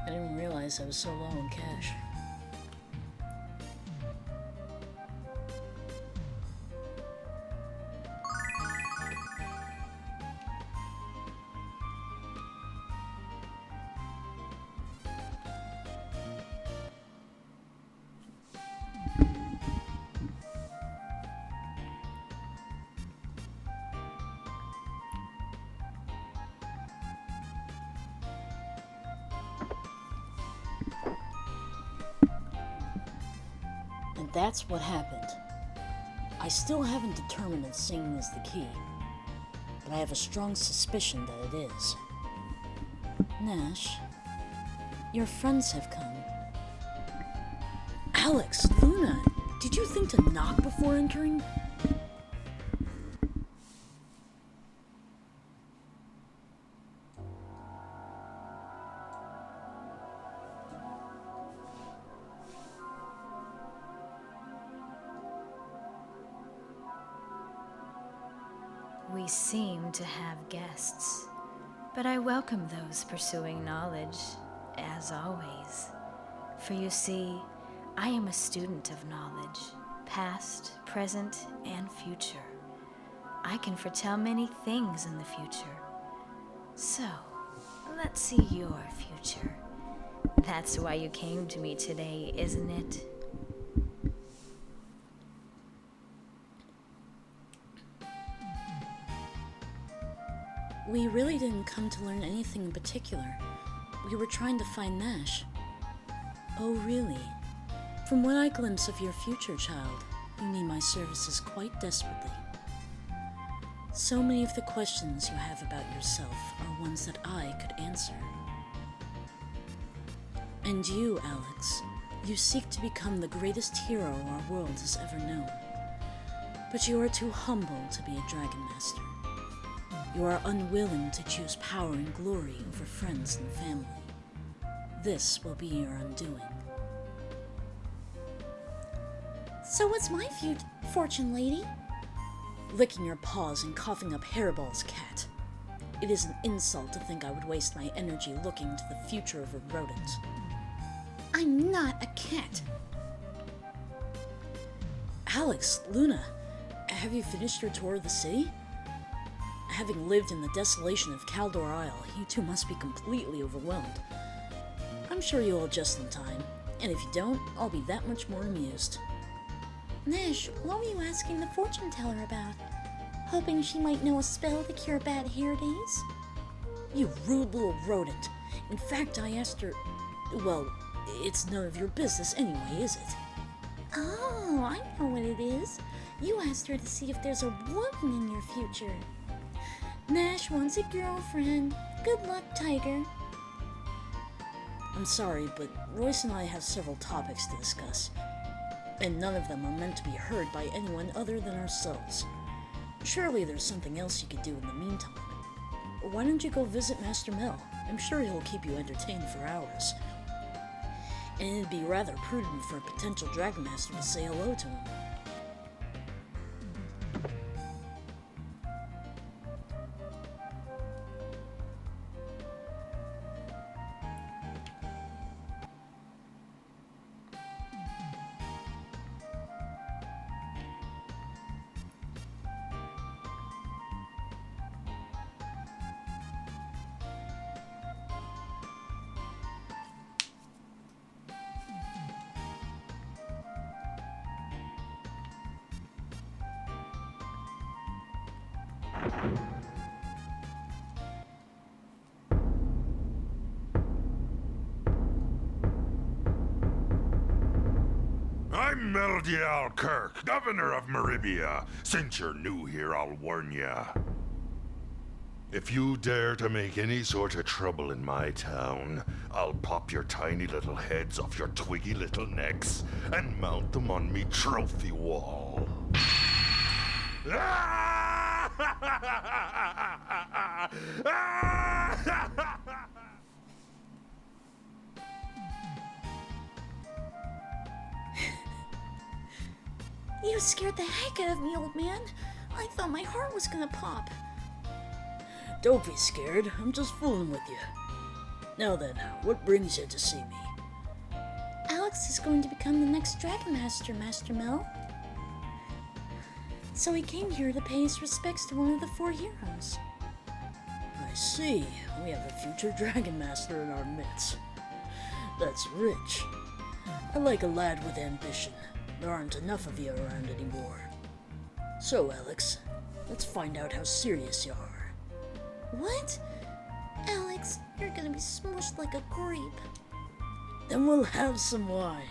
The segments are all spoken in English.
I didn't realize I was so low in cash. And that's what happened. I still haven't determined if singing is the key, but I have a strong suspicion that it is. Nash, your friends have come. Alex, Luna, did you think to knock before entering? We seem to have guests, but I welcome those pursuing knowledge, as always. For you see, I am a student of knowledge, past, present, and future. I can foretell many things in the future. So, let's see your future. That's why you came to me today, isn't it? We really didn't come to learn anything in particular. We were trying to find Nash. Oh, really? From what I glimpse of your future, child, you need my services quite desperately. So many of the questions you have about yourself are ones that I could answer. And you, Alex, you seek to become the greatest hero our world has ever known. But you are too humble to be a Dragon Master. You are unwilling to choose power and glory over friends and family. This will be your undoing. So what's my fortune, lady? Licking your paws and coughing up hairballs, cat. It is an insult to think I would waste my energy looking to the future of a rodent. I'm not a cat. Alex, Luna, have you finished your tour of the city? Having lived in the desolation of Caldor Isle, you two must be completely overwhelmed. I'm sure you'll adjust in time, and if you don't, I'll be that much more amused. Nash, what were you asking the fortune teller about? Hoping she might know a spell to cure bad hair days? You rude little rodent. In fact, I asked her... Well, it's none of your business anyway, is it? Oh, I know what it is. You asked her to see if there's a woman in your future. Nash wants a girlfriend. Good luck, Tiger. I'm sorry, but Royce and I have several topics to discuss, and none of them are meant to be heard by anyone other than ourselves. Surely there's something else you could do in the meantime. Why don't you go visit Master Mel? I'm sure he'll keep you entertained for hours. And it'd be rather prudent for a potential Dragon Master to say hello to him. I'm Meldial Kirk, Governor of Maribia. Since you're new here, I'll warn ya. If you dare to make any sort of trouble in my town, I'll pop your tiny little heads off your twiggy little necks and mount them on me trophy wall. You scared the heck out of me, old man. I thought my heart was gonna pop. Don't be scared, I'm just fooling with you. Now then, what brings you to see me? Alex is going to become the next Dragon Master, Master Mel. So he came here to pay his respects to one of the 4 heroes. I see. We have a future Dragon Master in our midst. That's rich. I like a lad with ambition. There aren't enough of you around anymore. So, Alex, let's find out how serious you are. What? Alex, you're gonna be smushed like a grape. Then we'll have some wine.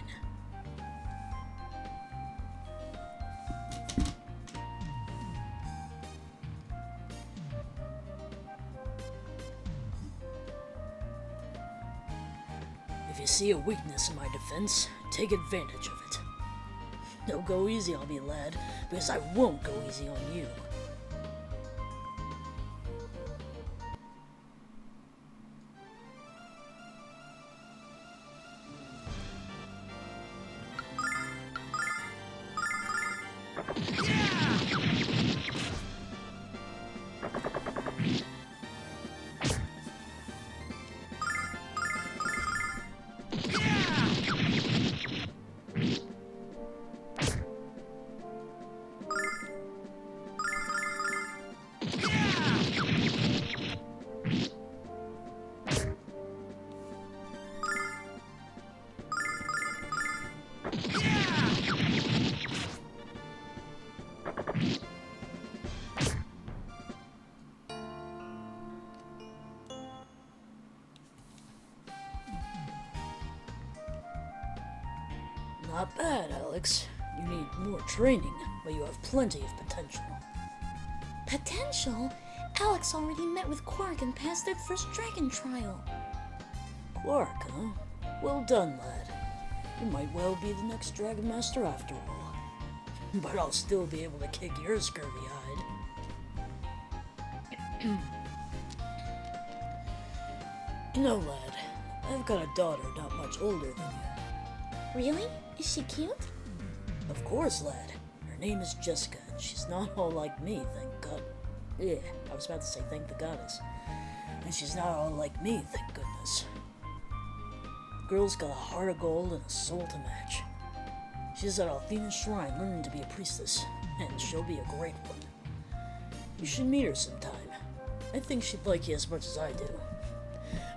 If you see a weakness in my defense, take advantage of it. Don't go easy on me, lad, because I won't go easy on you. Not bad, Alex. You need more training, but you have plenty of potential. Potential? Alex already met with Quark and passed their first dragon trial. Quark, huh? Well done, lad. You might well be the next Dragon Master after all. But I'll still be able to kick your scurvy hide. You know, lad, I've got a daughter not much older than you. Really? Is she cute? Of course, lad. Her name is Jessica, and she's not all like me, thank God. Yeah, I was about to say thank the goddess. And she's not all like me, thank goodness. The girl's got a heart of gold and a soul to match. She's at Althena's shrine learning to be a priestess, and she'll be a great one. You should meet her sometime. I think she'd like you as much as I do.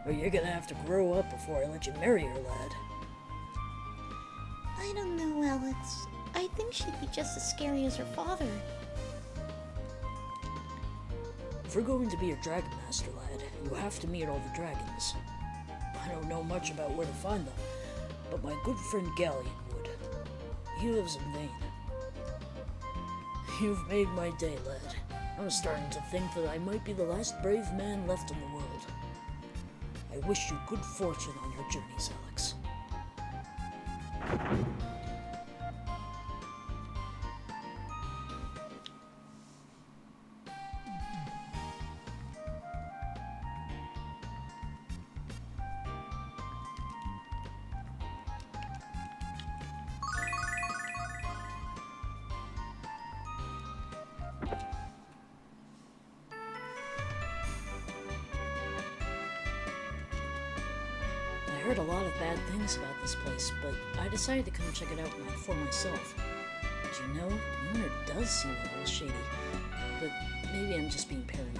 Or you're gonna have to grow up before I let you marry her, lad. I don't know, Alex. I think she'd be just as scary as her father. If we're going to be a Dragon Master, lad, you have to meet all the dragons. I don't know much about where to find them, but my good friend Galleon would. He lives in Maine. You've made my day, lad. I'm starting to think that I might be the last brave man left in the world. I wish you good fortune on your journeys, Alex. I heard a lot of bad things about this place, but I decided to come check it out for myself. Do you know, Lunar does seem a little shady, but maybe I'm just being paranoid.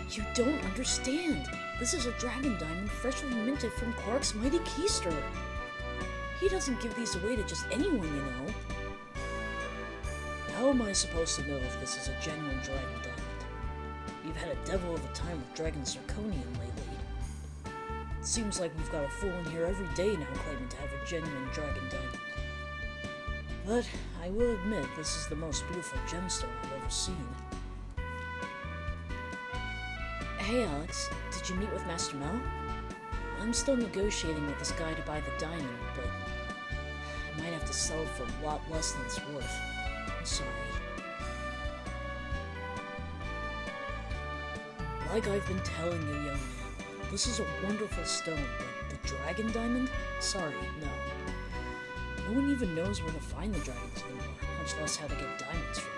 You don't understand. This is a dragon diamond freshly minted from Quark's mighty keister. He doesn't give these away to just anyone, you know. How am I supposed to know if this is a genuine dragon diamond? You've had a devil of a time with Dragon Zirconian lately. It seems like we've got a fool in here every day now claiming to have a genuine dragon diamond. But I will admit this is the most beautiful gemstone I've ever seen. Hey Alex, did you meet with Master Mel? I'm still negotiating with this guy to buy the diamond, but I might have to sell it for a lot less than it's worth. I'm sorry. Like I've been telling you, young man, this is a wonderful stone, but the dragon diamond? Sorry, no. No one even knows where to find the dragons anymore, much less how to get diamonds from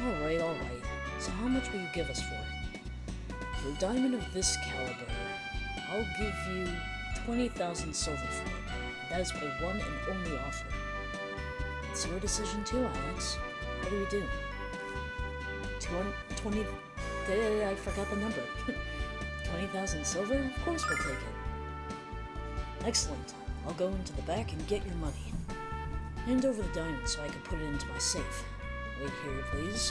them. Alright. So how much will you give us for it? For a diamond of this caliber, I'll give you 20,000 silver for it. That is my one and only offer. It's your decision too, Alex. What do we do? 20... I forgot the number. 20,000 silver? Of course we'll take it. Excellent. I'll go into the back and get your money. Hand over the diamond so I can put it into my safe. Wait here, please.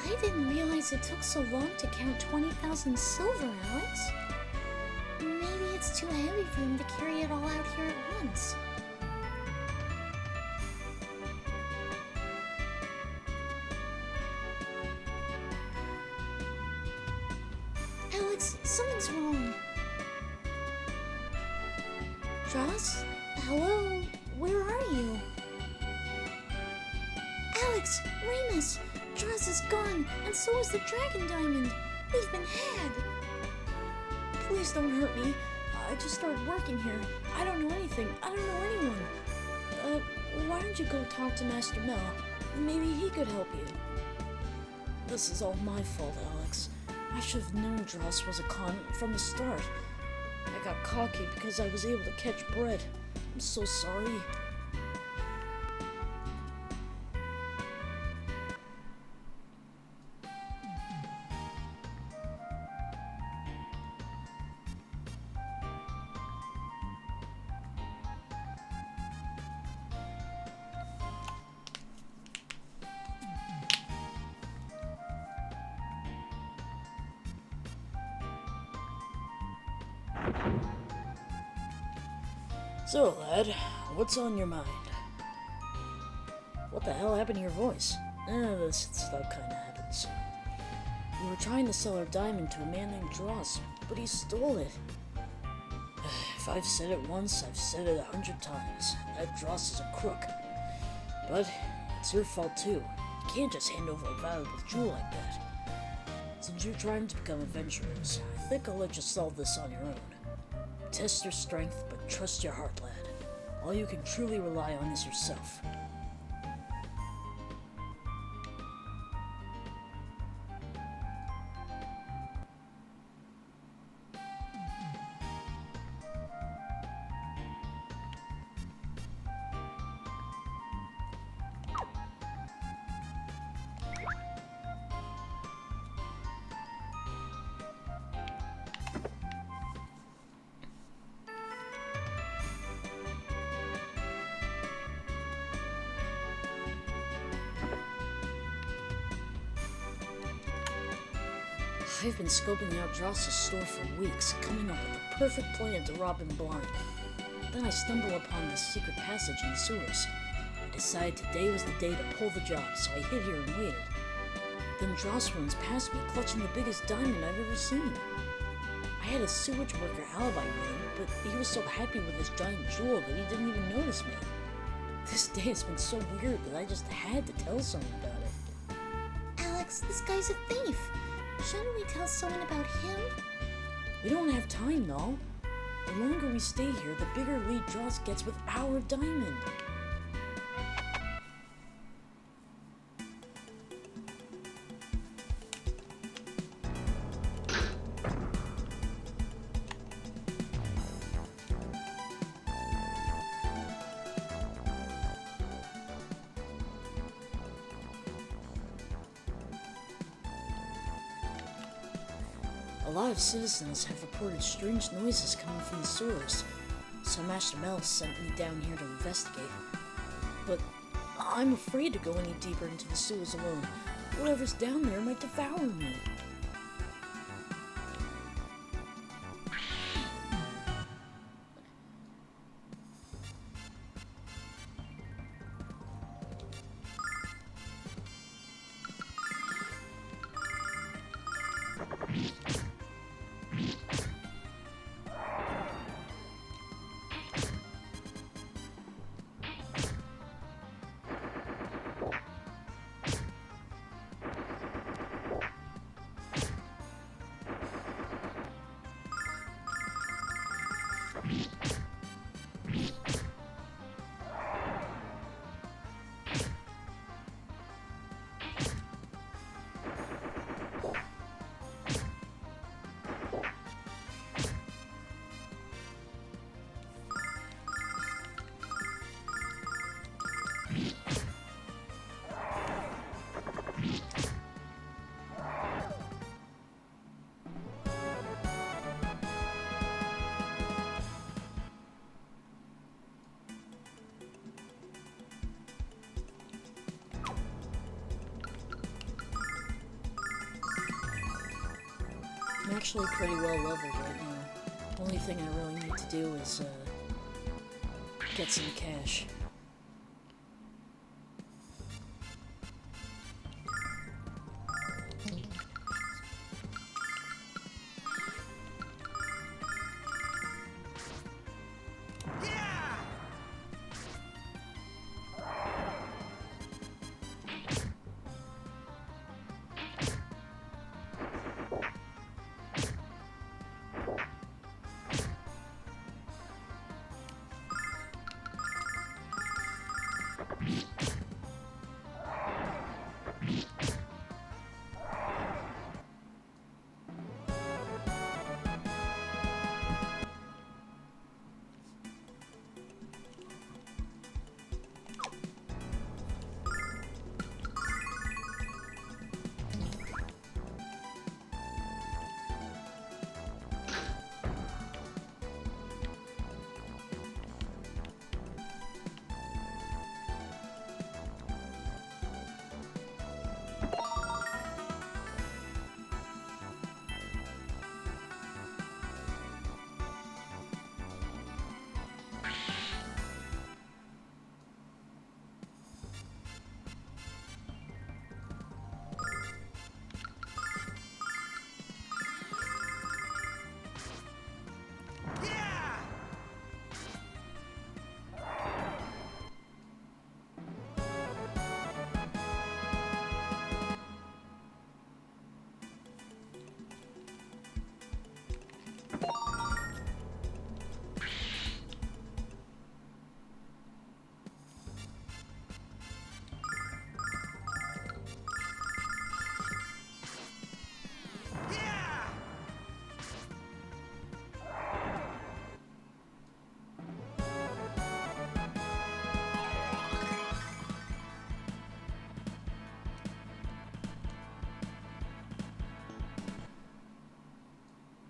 I didn't realize it took so long to count 20,000 silver, Alex. Maybe it's too heavy for him to carry it all out here at once. Alex, something's wrong. Joss? Hello? Where are you? Alex! Remus! Joss is gone, and so is the dragon diamond. We've been had. Please don't hurt me. I just started working here. I don't know anything. I don't know anyone. Why don't you go talk to Master Mel? Maybe he could help you. This is all my fault, Alex. I should have known Dross was a con from the start. I got cocky because I was able to catch bread. I'm so sorry. So, lad, what's on your mind? What the hell happened to your voice? This stuff kinda happens. We were trying to sell our diamond to a man named Dross, but he stole it. If I've said it once, I've said it 100 times. That Dross is a crook. But it's your fault too. You can't just hand over a valuable jewel like that. Since you're trying to become adventurers, I think I'll let you solve this on your own. Test your strength, but trust your heart, lad. All you can truly rely on is yourself. I've been scoping out Dross's store for weeks, coming up with the perfect plan to rob him blind. Then I stumbled upon this secret passage in the sewers. I decided today was the day to pull the job, so I hid here and waited. Then Dross runs past me, clutching the biggest diamond I've ever seen. I had a sewage worker alibi ready, but he was so happy with his giant jewel that he didn't even notice me. This day has been so weird that I just had to tell someone about it. Alex, this guy's a thief. Shouldn't we tell someone about him? We don't have time, though. The longer we stay here, the bigger lead Dross gets with our diamond. A lot of citizens have reported strange noises coming from the sewers, so Master Mel sent me down here to investigate. But I'm afraid to go any deeper into the sewers alone. Whatever's down there might devour me. actually pretty well leveled right now. Only thing I really need to do is, get some cash.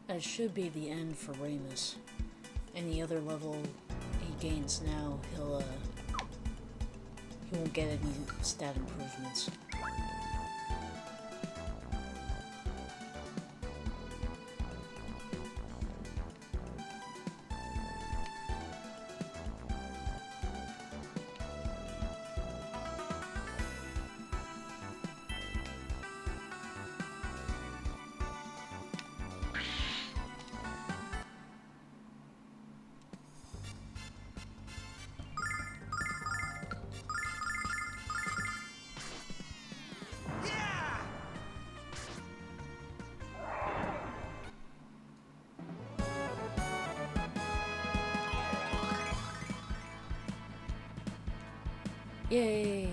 That should be the end for Ramus. Any other level he gains now, he won't get any stat improvements. Yay!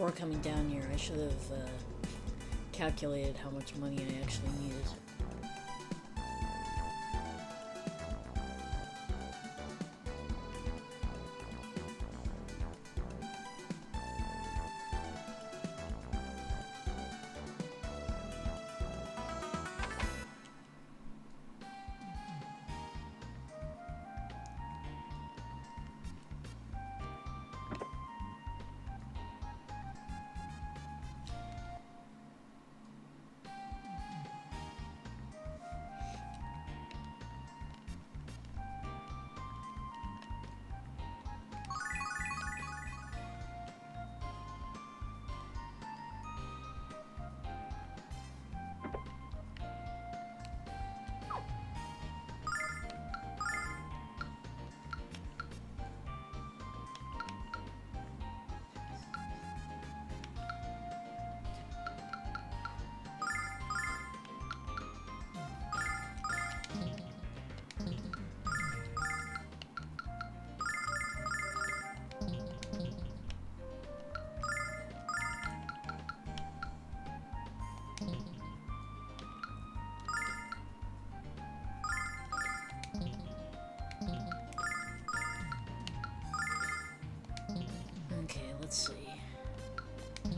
before coming down here, I should have calculated how much money I actually needed. Okay, let's see. Let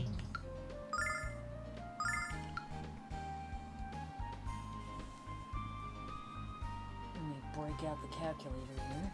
me break out the calculator here.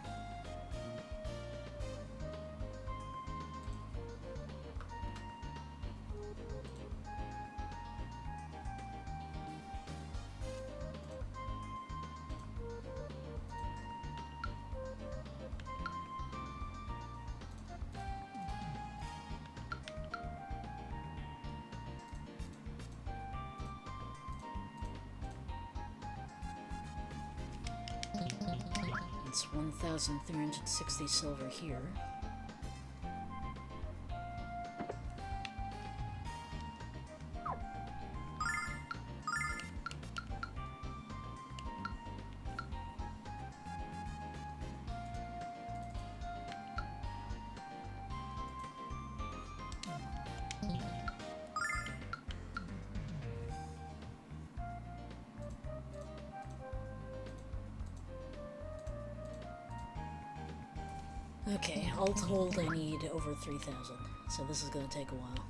It's 1,360 silver here. Okay, all told I need over 3,000, so this is gonna take a while.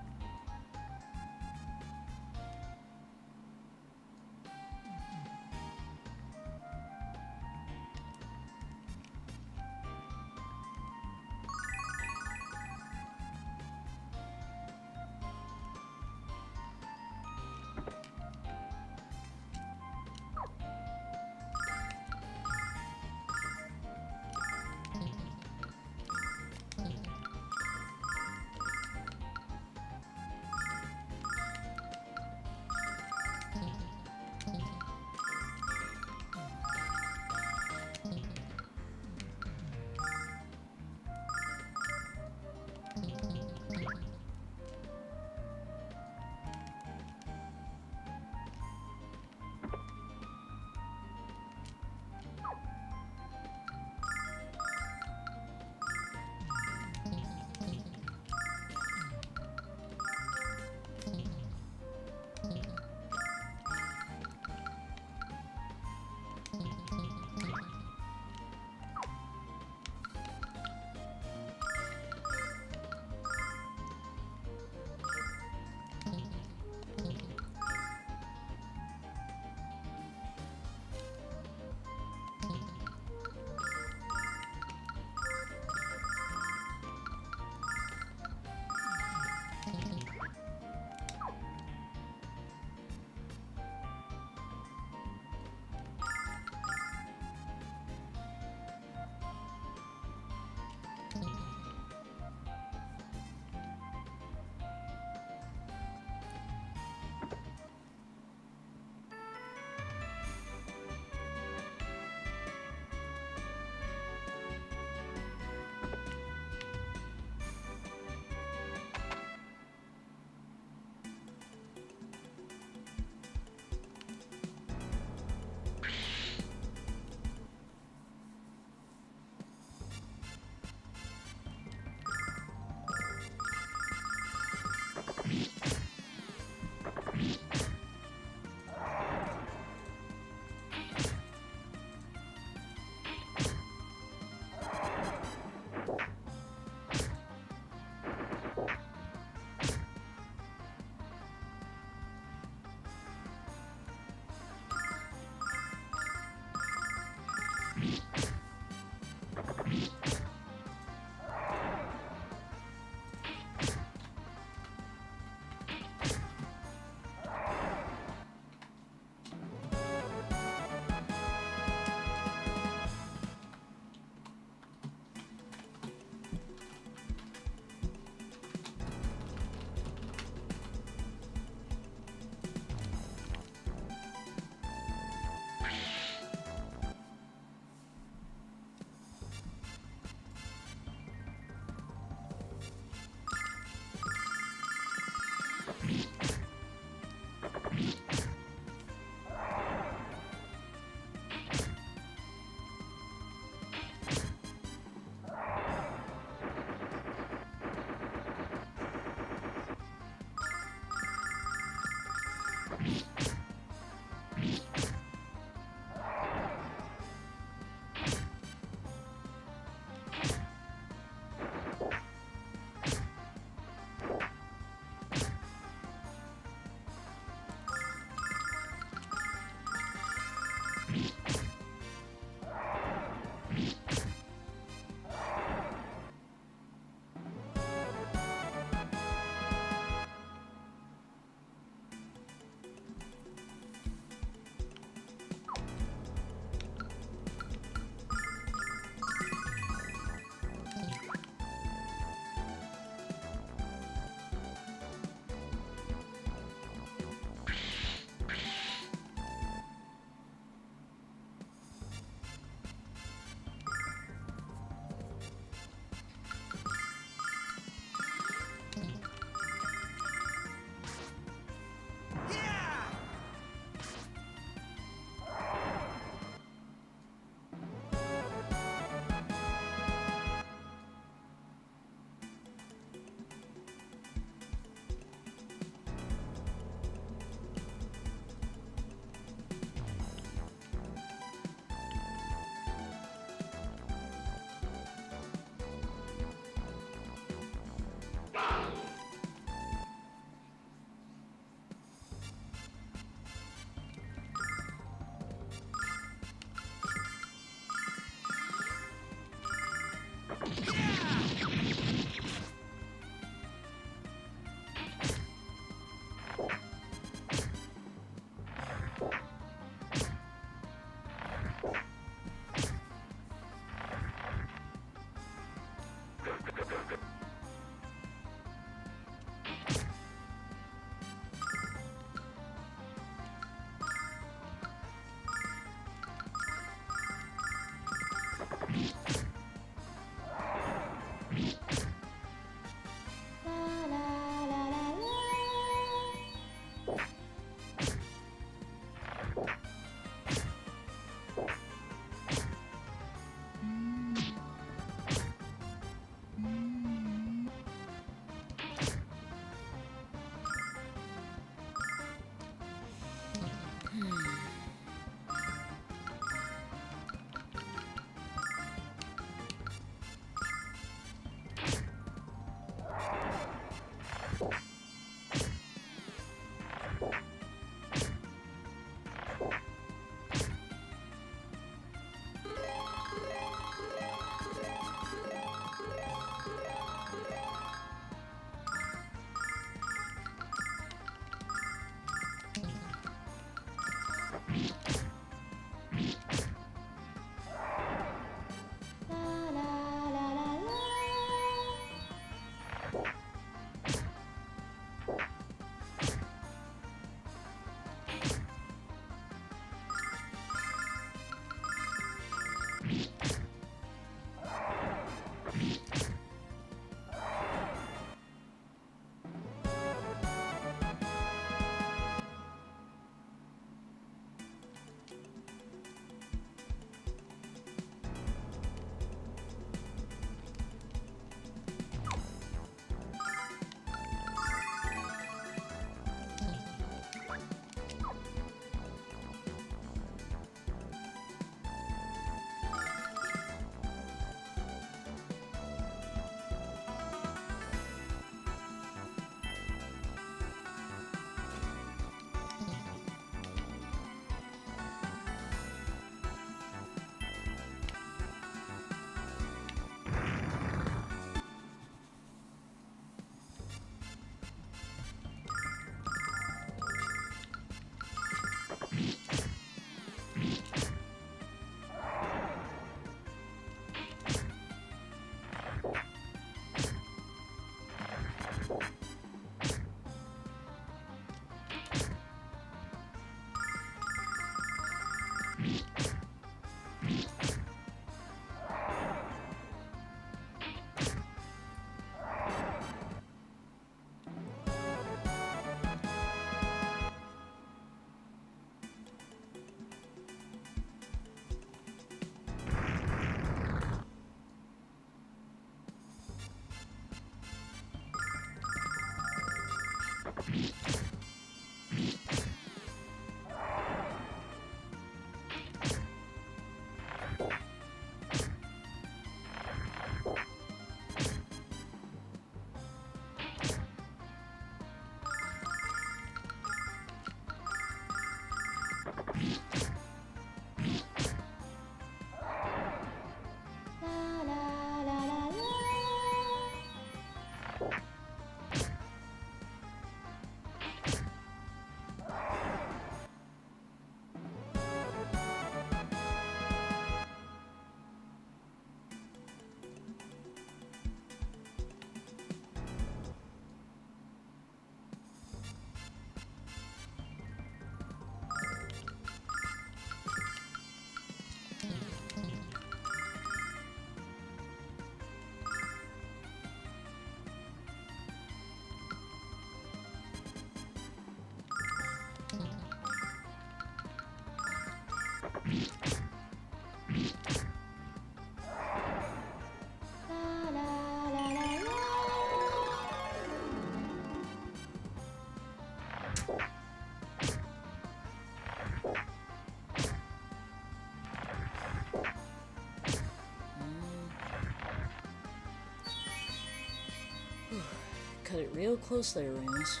real close there, Remus.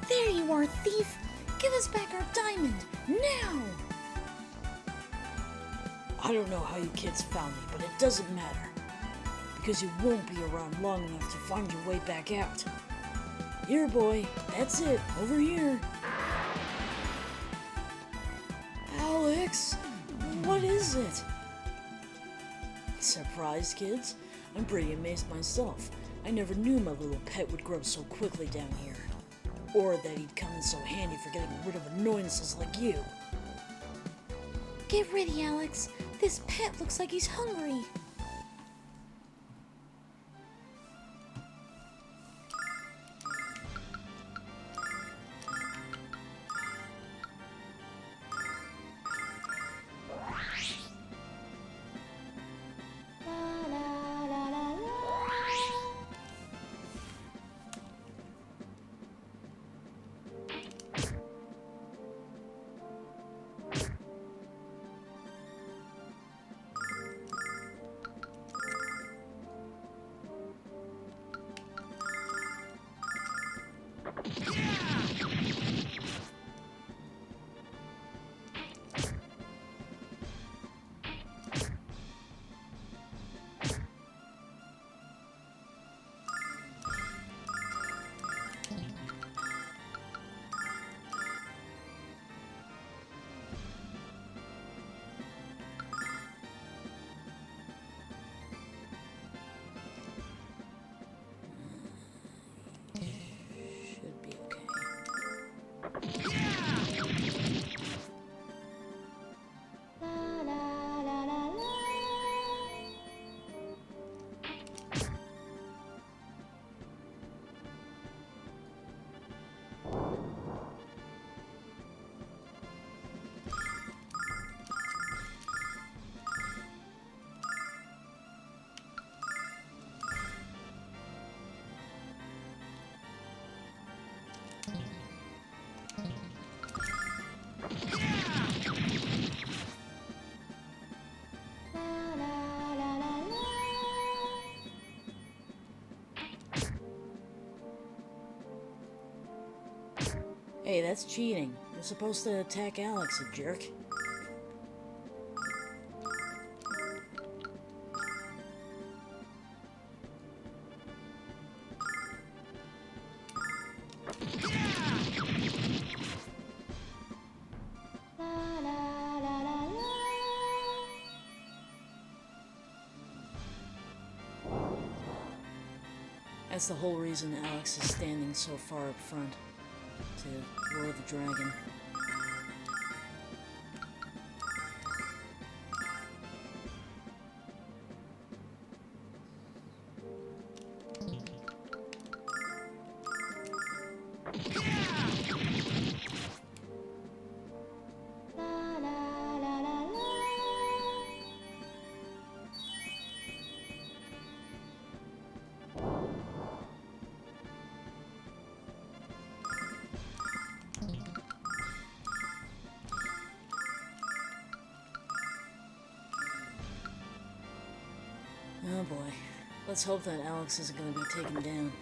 There you are, thief! Give us back our diamond, now! I don't know how you kids found me, but it doesn't matter. Because you won't be around long enough to find your way back out. Here, boy. That's it. Over here. Alex! What is it? Surprised, kids? I'm pretty amazed myself. I never knew my little pet would grow so quickly down here. Or that he'd come in so handy for getting rid of annoyances like you. Get ready, Alex. This pet looks like he's hungry. Should be okay. Hey, that's cheating. You're supposed to attack Alex, you jerk. That's the whole reason Alex is standing so far up front. To lure the dragon. Oh boy. Let's hope that Alex isn't going to be taken down.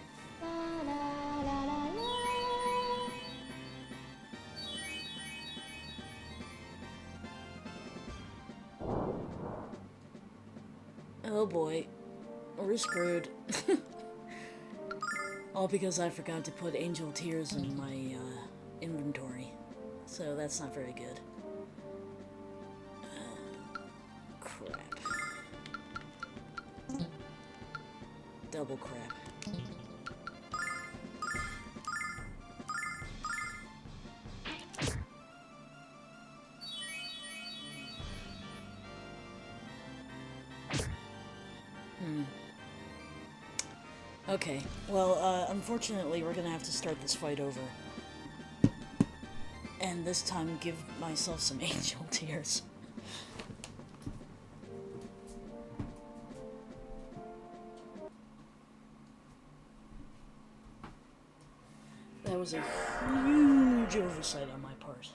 Oh boy. We're screwed. All because I forgot to put angel tears in my inventory. So that's not very good. Crap. Double crap. Okay, well, unfortunately we're gonna have to start this fight over. And this time give myself some angel tears. That was a huge oversight on my part.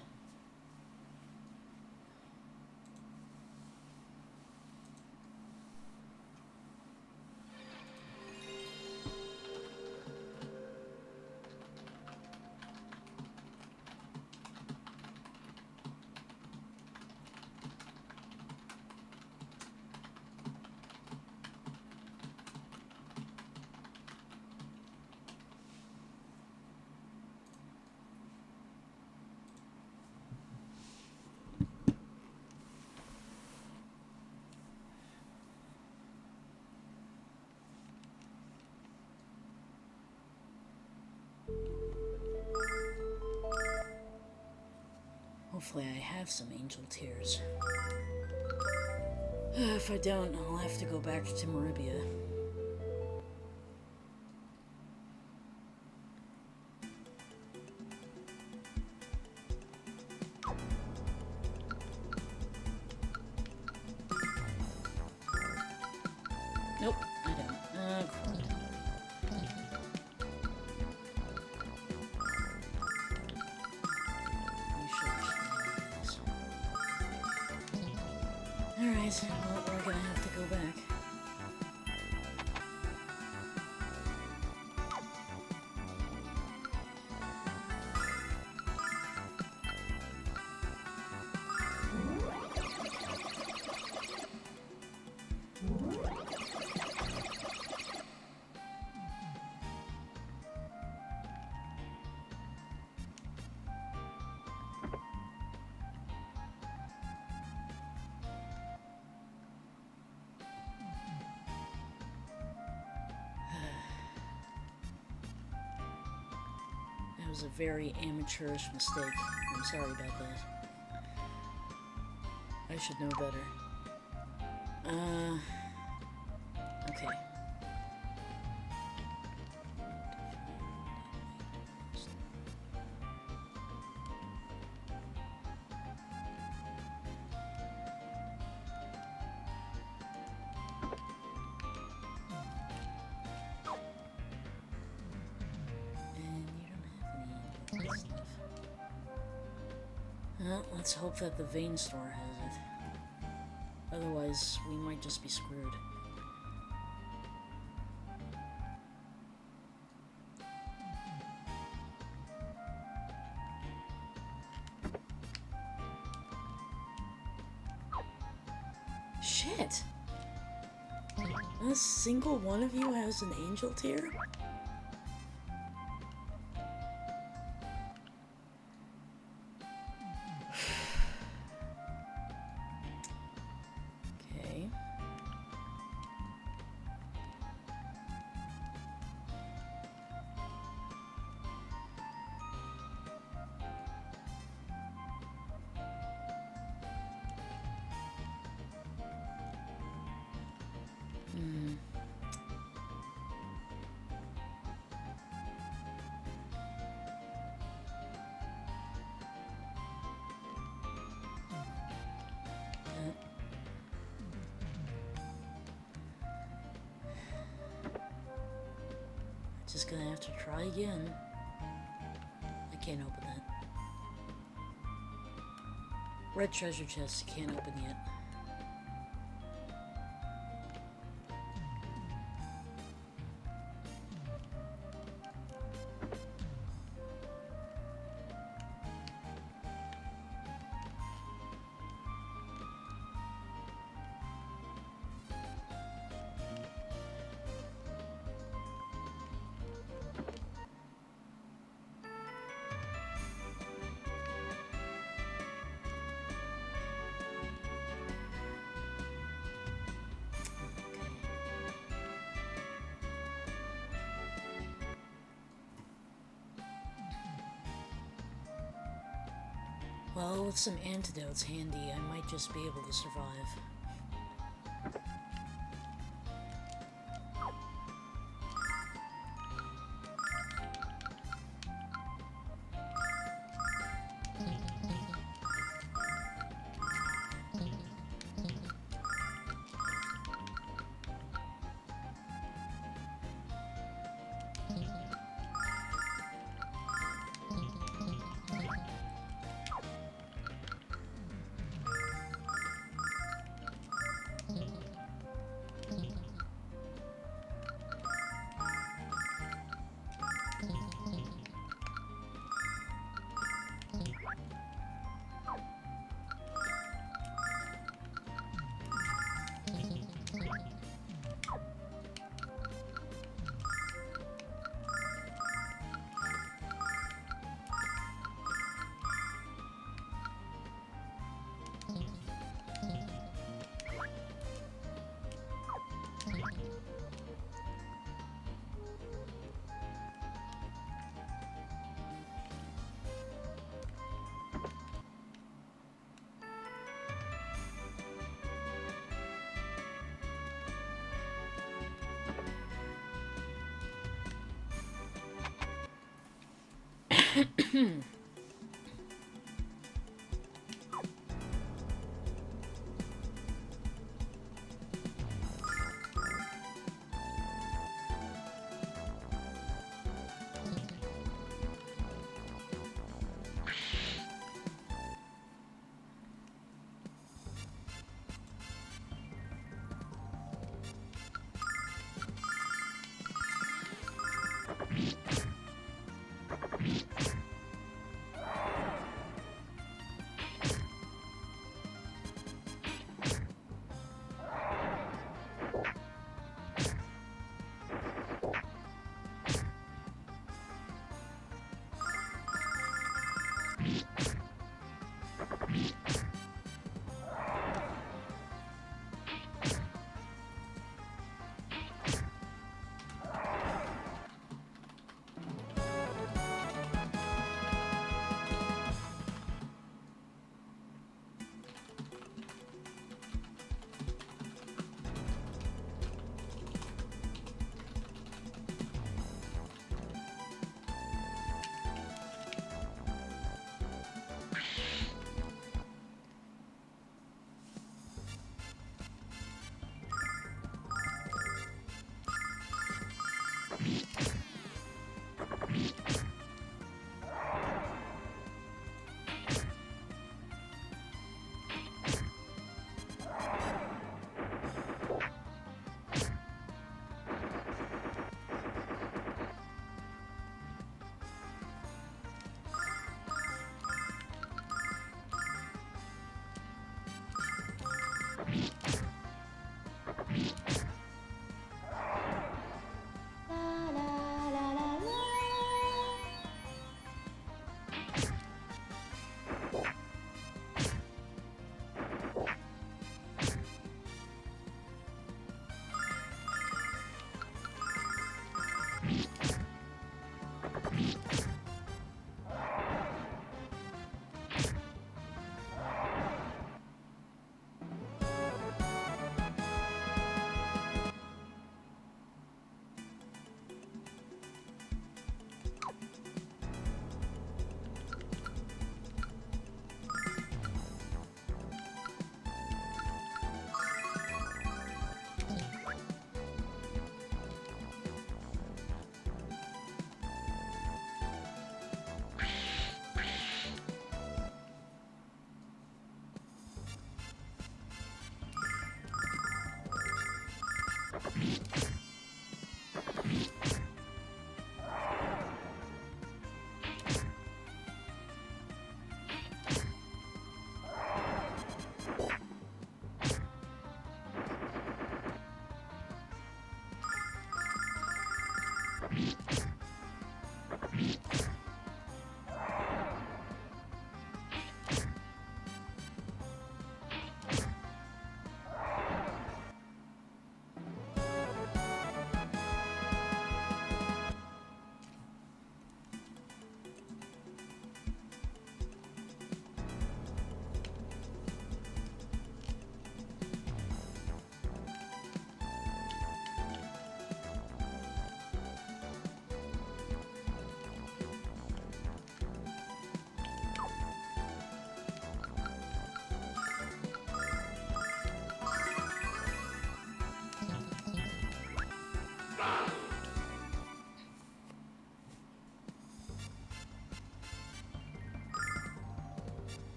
Hopefully I have some angel tears. If I don't, I'll have to go back to Maribia. Nope, I don't. Crud. Alright, well, we're gonna have to go back. That was a very amateurish mistake. I'm sorry about that. I should know better. Okay. Well, let's hope that the vein store has it. Otherwise, we might just be screwed. Shit! Not a single one of you has an angel tear? Just gonna have to try again. I can't open that. Red treasure chest, can't open yet. Well, with some antidotes handy, I might just be able to survive.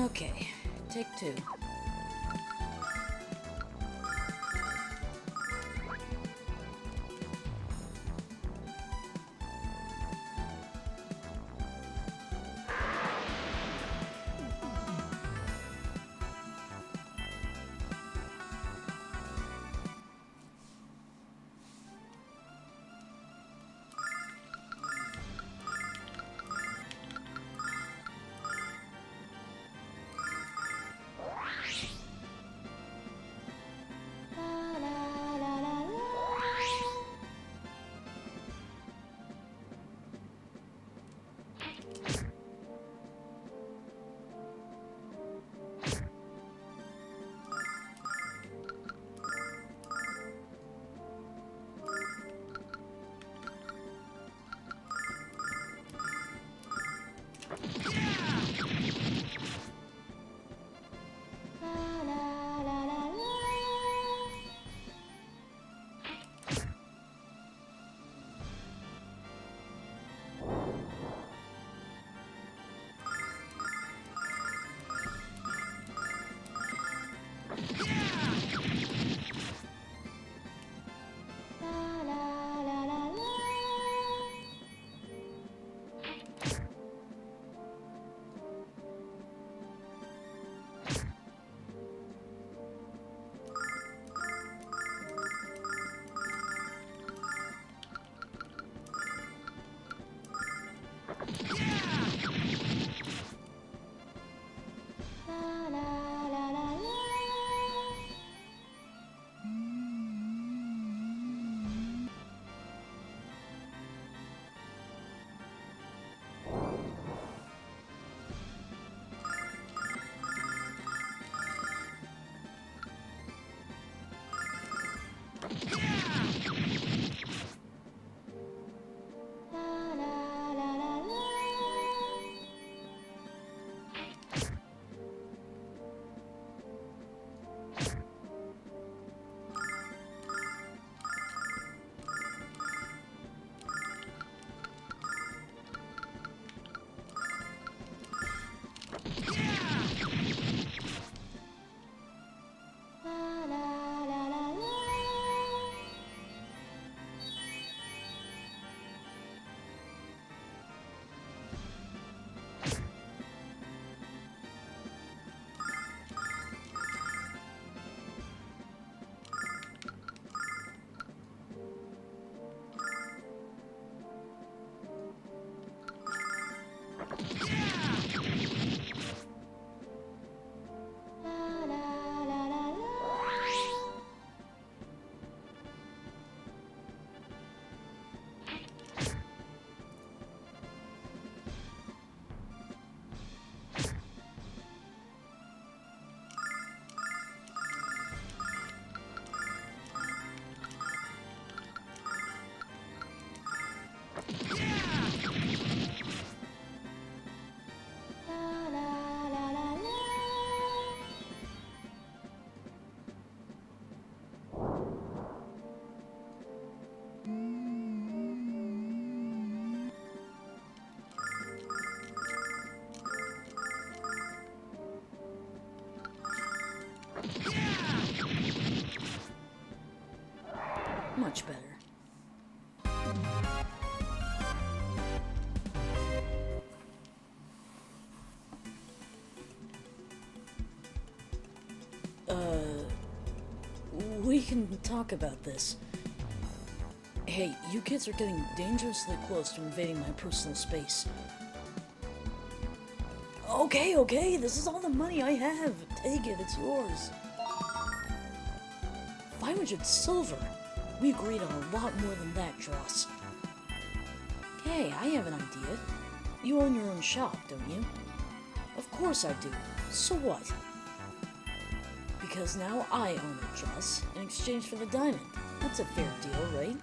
Okay, take two. much better. We can talk about this. Hey, you kids are getting dangerously close to invading my personal space. Okay, this is all the money I have. Take it, it's yours. 500 silver. We agreed on a lot more than that, Dross. Hey, I have an idea. You own your own shop, don't you? Of course I do. So what? Because now I own it, Dross, in exchange for the diamond. That's a fair deal, right?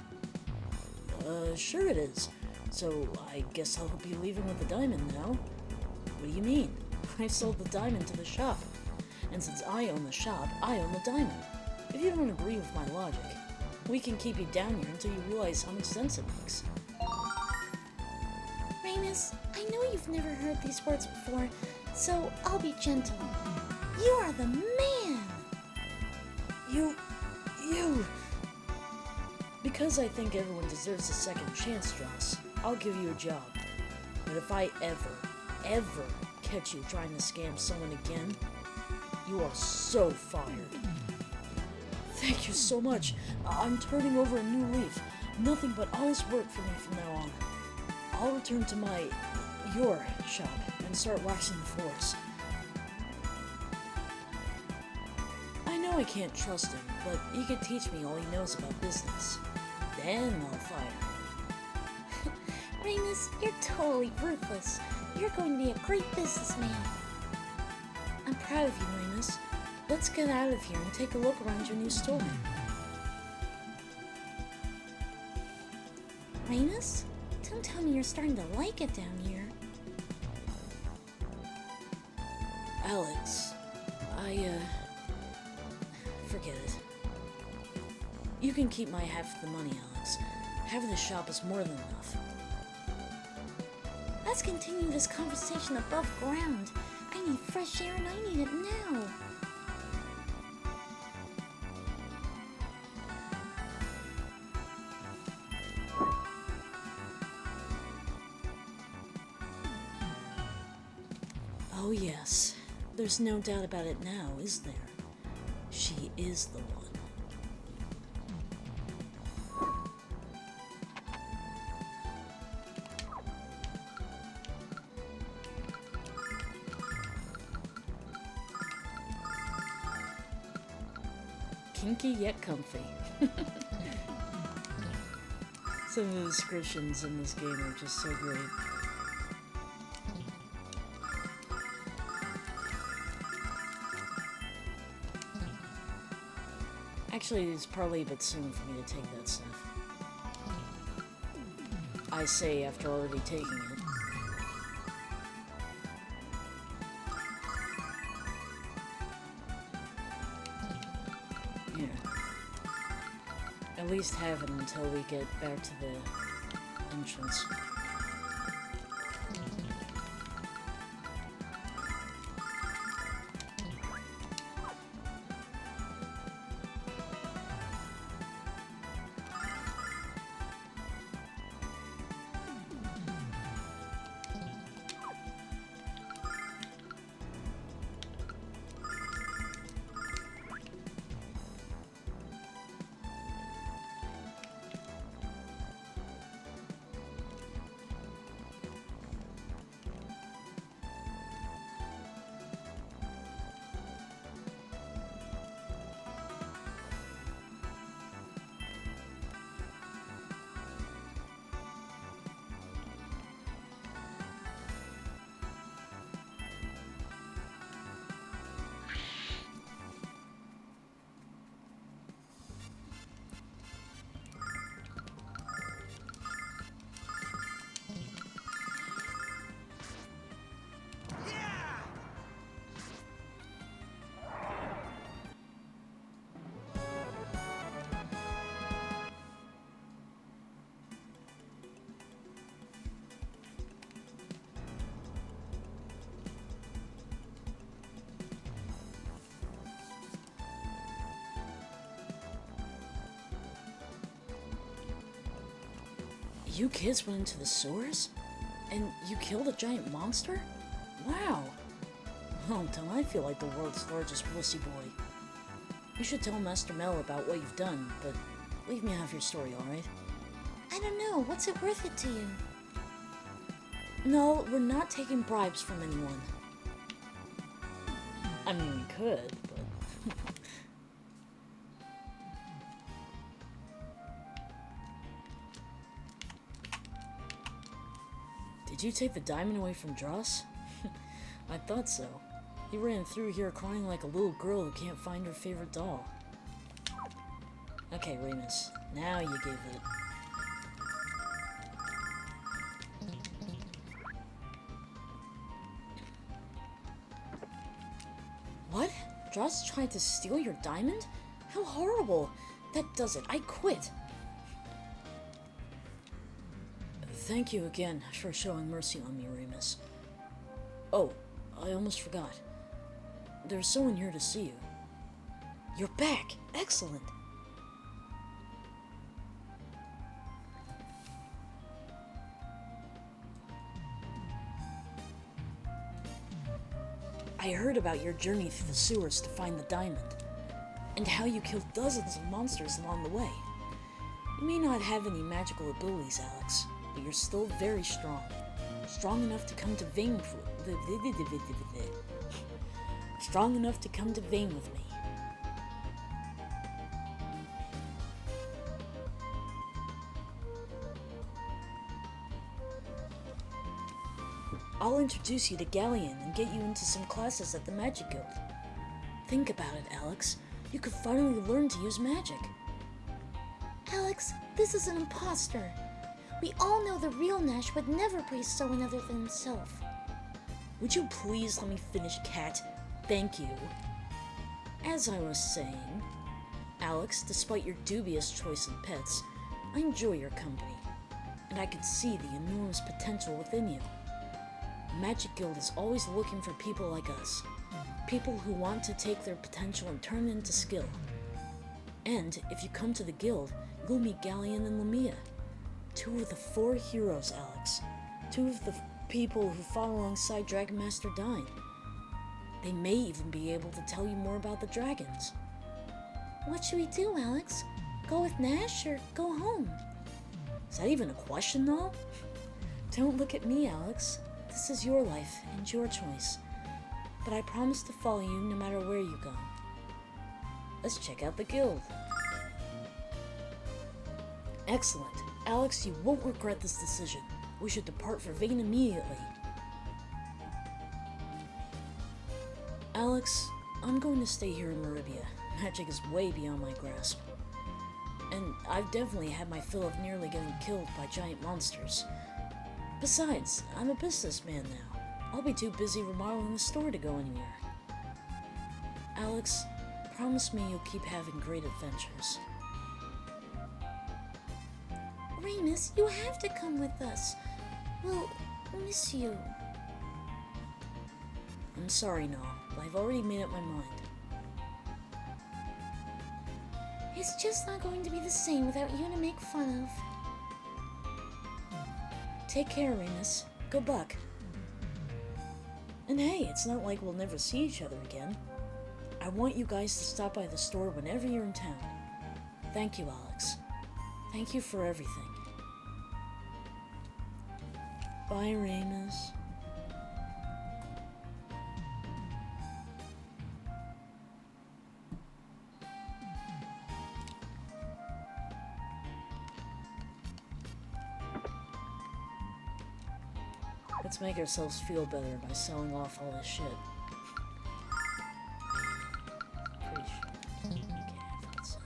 Sure it is. So, I guess I'll be leaving with the diamond now. What do you mean? I sold the diamond to the shop. And since I own the shop, I own the diamond. If you don't agree with my logic, we can keep you down here until you realize how much sense it makes. Ramus, I know you've never heard these words before, so I'll be gentle. You are the man! You... Because I think everyone deserves a second chance, Dross, I'll give you a job. But if I ever catch you trying to scam someone again, you are so fired. Thank you so much. I'm turning over a new leaf. Nothing but honest work for me from now on. I'll return to your shop and start waxing the floors. I know I can't trust him, but he could teach me all he knows about business. Then I'll fire him. Ramus, you're totally ruthless. You're going to be a great businessman. I'm proud of you, Ramus. Let's get out of here and take a look around your new store. Ramus? Don't tell me you're starting to like it down here. Alex, forget it. You can keep my half of the money, Alex. Having the shop is more than enough. Let's continue this conversation above ground. I need fresh air and I need it now. Oh yes, there's no doubt about it now, is there? She is the one. Kinky yet comfy. Some of the descriptions in this game are just so great. Actually, it's probably a bit soon for me to take that stuff. I say after already taking it. Yeah. At least have it until we get back to the entrance. You kids went into the sewers? And you killed a giant monster? Wow. Oh, don't I feel like the world's largest wussy boy. You should tell Master Mel about what you've done, but leave me have your story, alright? I don't know. What's it worth it to you? No, we're not taking bribes from anyone. I mean, we could, but... Did you take the diamond away from Dross? I thought so. He ran through here crying like a little girl who can't find her favorite doll. Okay, Remus, now you gave it. What? Dross tried to steal your diamond? How horrible! That does it. I quit. Thank you again for showing mercy on me, Remus. Oh, I almost forgot. There's someone here to see you. You're back! Excellent! I heard about your journey through the sewers to find the diamond, and how you killed dozens of monsters along the way. You may not have any magical abilities, Alex, but you're still very strong. Strong enough to come to Vane Strong enough to come to Vane with me. I'll introduce you to Galleon and get you into some classes at the Magic Guild. Think about it, Alex. You could finally learn to use magic. Alex, this is an imposter. We all know the real Nash would never praise someone other than himself. Would you please let me finish, Cat? Thank you. As I was saying, Alex, despite your dubious choice in pets, I enjoy your company, and I could see the enormous potential within you. Magic Guild is always looking for people like us. People who want to take their potential and turn it into skill. And if you come to the guild, you'll meet Galleon and Lamia. 2 of the 4 heroes, Alex. 2 of the people who fought alongside Dragon Master Dine. They may even be able to tell you more about the dragons. What should we do, Alex? Go with Nash or go home? Is that even a question, though? Don't look at me, Alex. This is your life and your choice. But I promise to follow you no matter where you go. Let's check out the guild. Excellent. Alex, you won't regret this decision. We should depart for Vane immediately. Alex, I'm going to stay here in Maribia. Magic is way beyond my grasp. And I've definitely had my fill of nearly getting killed by giant monsters. Besides, I'm a businessman now. I'll be too busy remodeling the store to go anywhere. Alex, promise me you'll keep having great adventures. Remus, you have to come with us. We'll miss you. I'm sorry, Noel, but I've already made up my mind. It's just not going to be the same without you to make fun of. Take care, Remus. Good luck. And hey, it's not like we'll never see each other again. I want you guys to stop by the store whenever you're in town. Thank you, Alex. Thank you for everything. Bye, Remus. Let's make ourselves feel better by selling off all this shit. Pretty sure you can't have that set.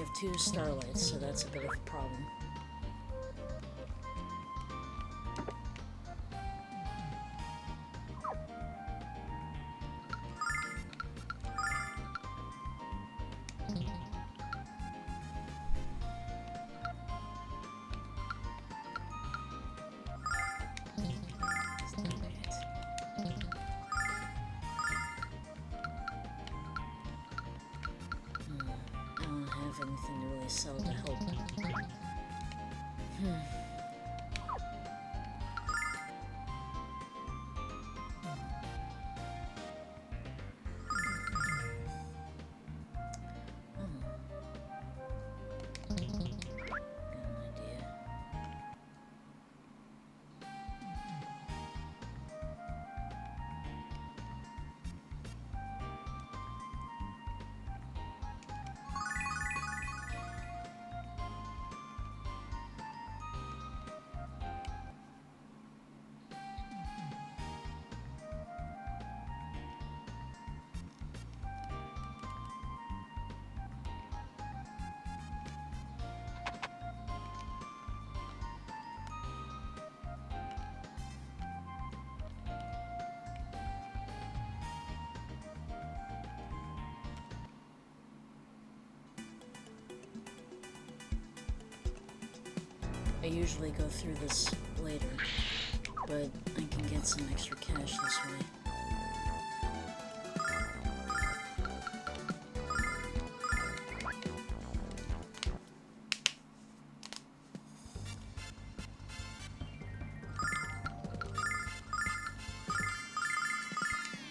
have 2 starlights, so that's a bit of a problem. I don't have anything to really sell to help. Got an idea. I usually go through this later, but I can get some extra cash this way.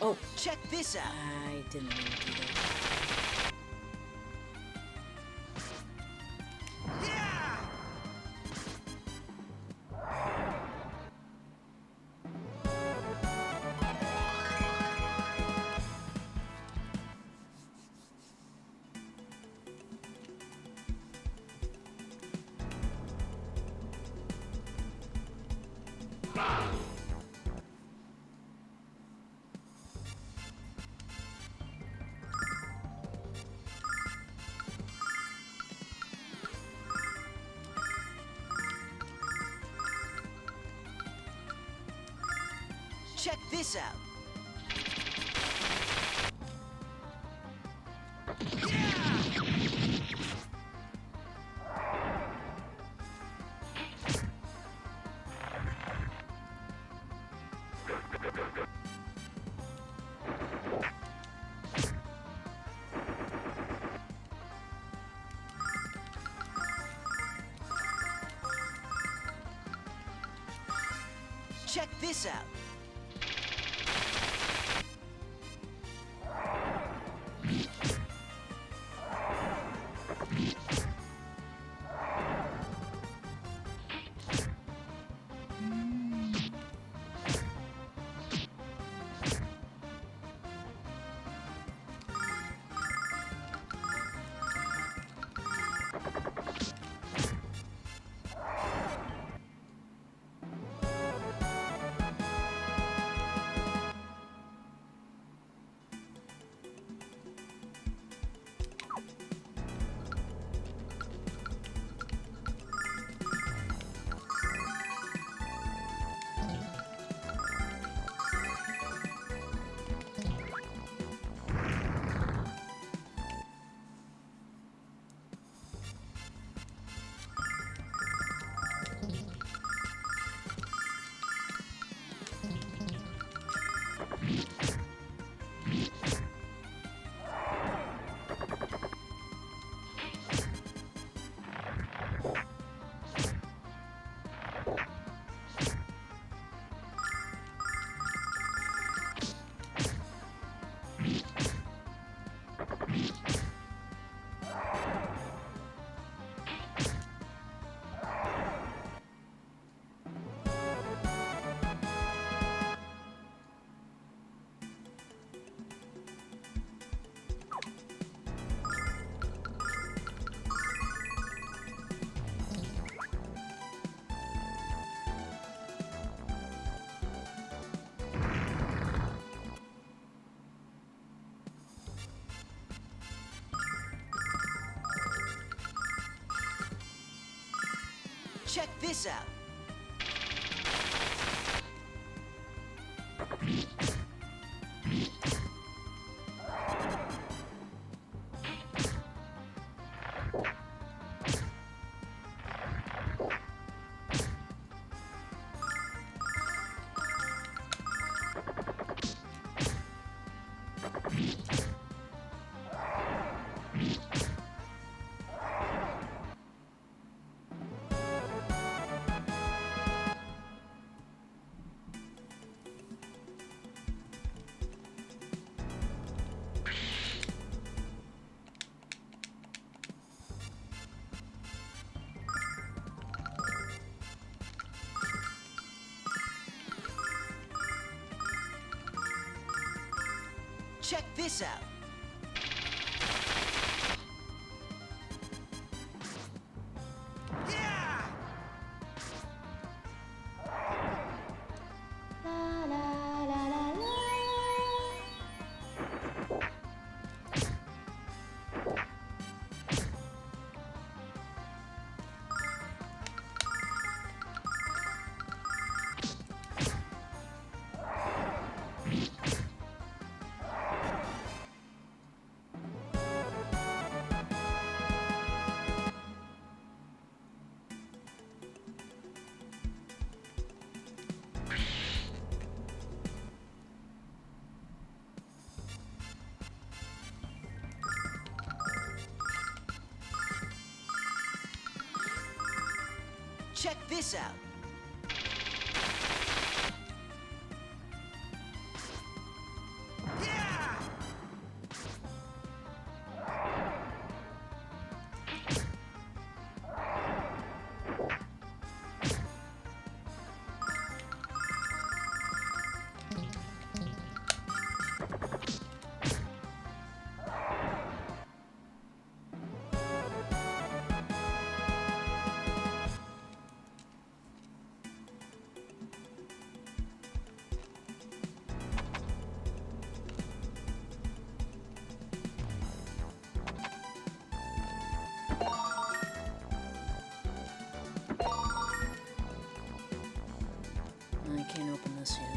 Oh, Check this out. I didn't mean to do that. Check this out. Check this out. Check this out. Check this out. Yeah! La la la la la. Check this out. Yeah! I can't open this yet.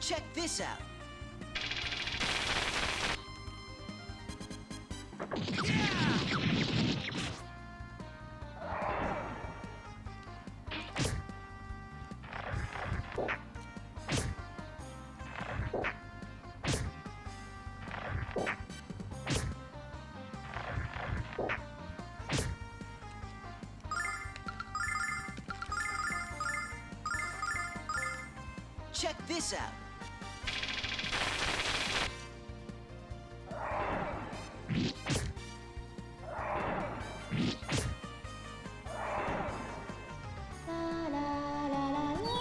Check this out. Check this out. La la la la la.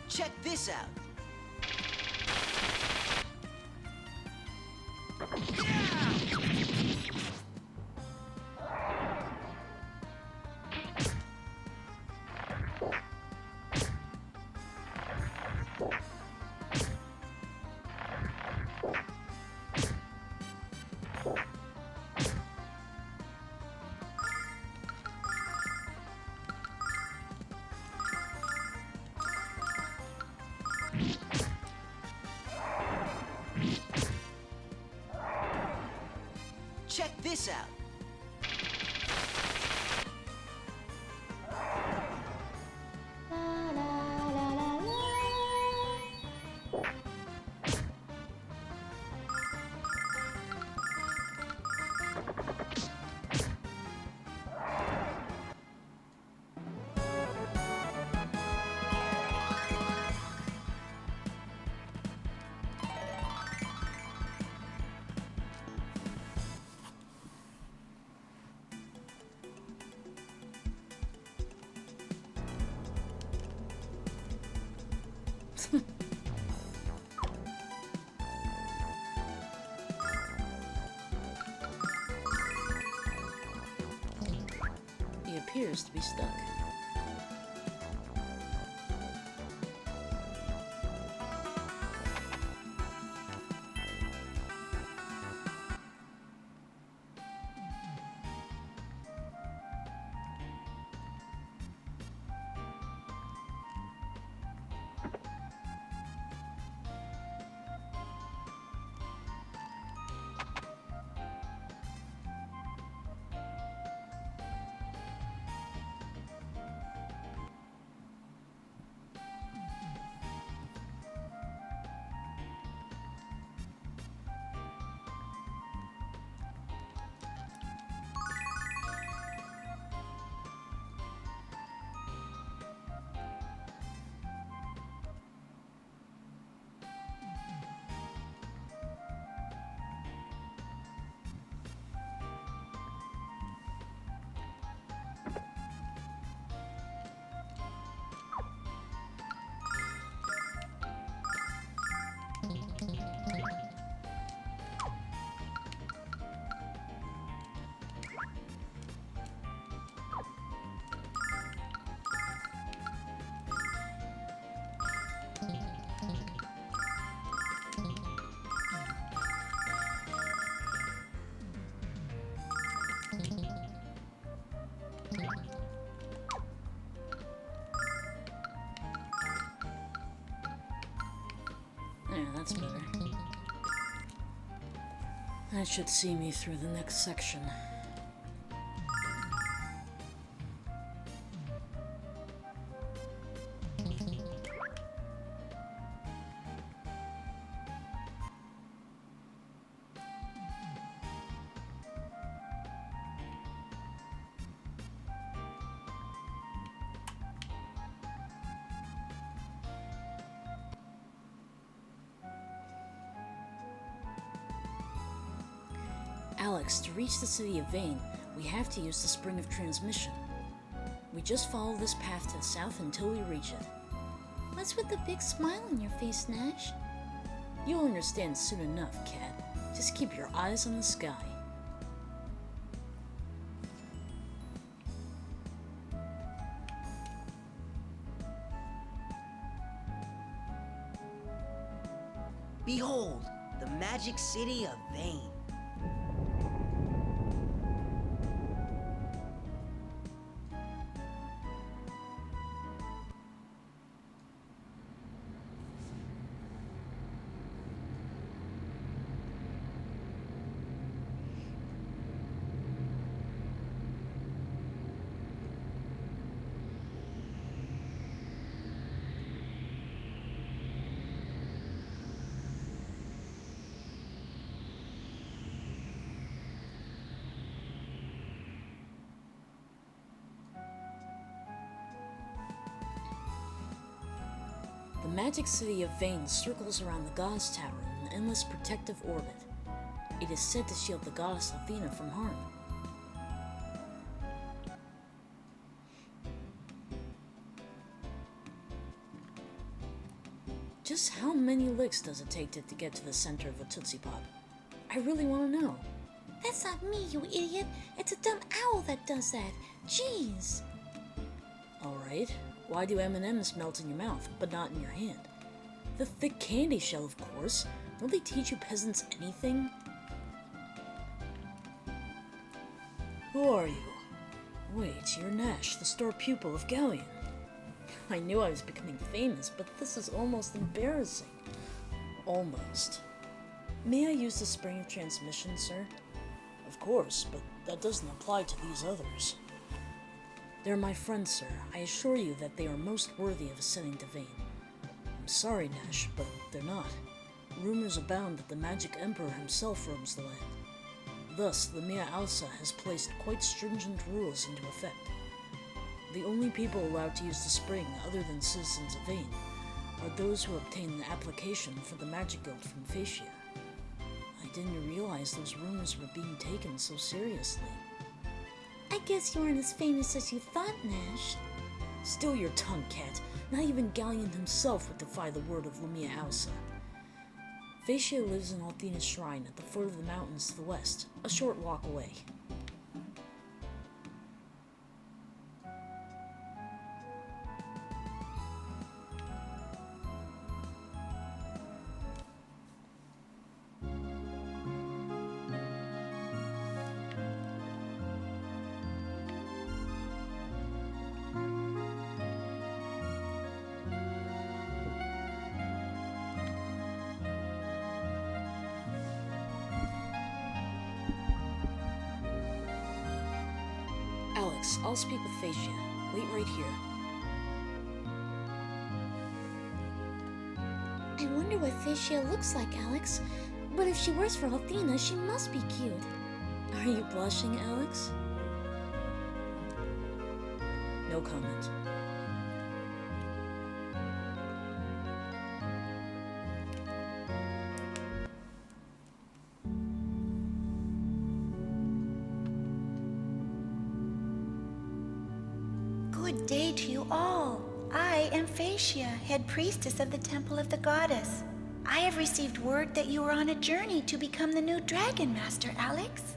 Check this out. He appears to be stuck. Yeah, that's better. That should see me through the next section. Alex, to reach the city of Vane, we have to use the spring of transmission. We just follow this path to the south until we reach it. What's with the big smile on your face, Nash? You'll understand soon enough, Cat. Just keep your eyes on the sky. Behold, the magic city of Vane. The magic city of Vane circles around the Goddess Tower in an endless protective orbit. It is said to shield the goddess Athena from harm. Just how many licks does it take to get to the center of a Tootsie Pop? I really want to know. That's not me, you idiot. It's a dumb owl that does that. Jeez. Alright, why do M&Ms melt in your mouth, but not in your hand? The thick candy shell, of course. Don't they teach you peasants anything? Who are you? Wait, you're Nash, the star pupil of Galleon. I knew I was becoming famous, but this is almost embarrassing. Almost. May I use the spring of transmission, sir? Of course, but that doesn't apply to these others. They're my friends, sir. I assure you that they are most worthy of ascending to Vane. I'm sorry, Nash, but they're not. Rumors abound that the Magic Emperor himself roams the land. Thus, the Mia Alsa has placed quite stringent rules into effect. The only people allowed to use the spring, other than citizens of Vane, are those who obtain an application for the Magic Guild from Phaecia. I didn't realize those rumors were being taken so seriously. I guess you aren't as famous as you thought, Nash. Still your tongue, cat. Not even Galleon himself would defy the word of Lumia Ausa. Phaecia lives in Althena's shrine at the foot of the mountains to the west, a short walk away. Alex, I'll speak with Phaecia. Wait right here. I wonder what Phaecia looks like, Alex. But if she works for Althena, she must be cute. Are you blushing, Alex? No comment. Good day to you all. I am Phaecia, head priestess of the Temple of the Goddess. I have received word that you are on a journey to become the new Dragon Master, Alex.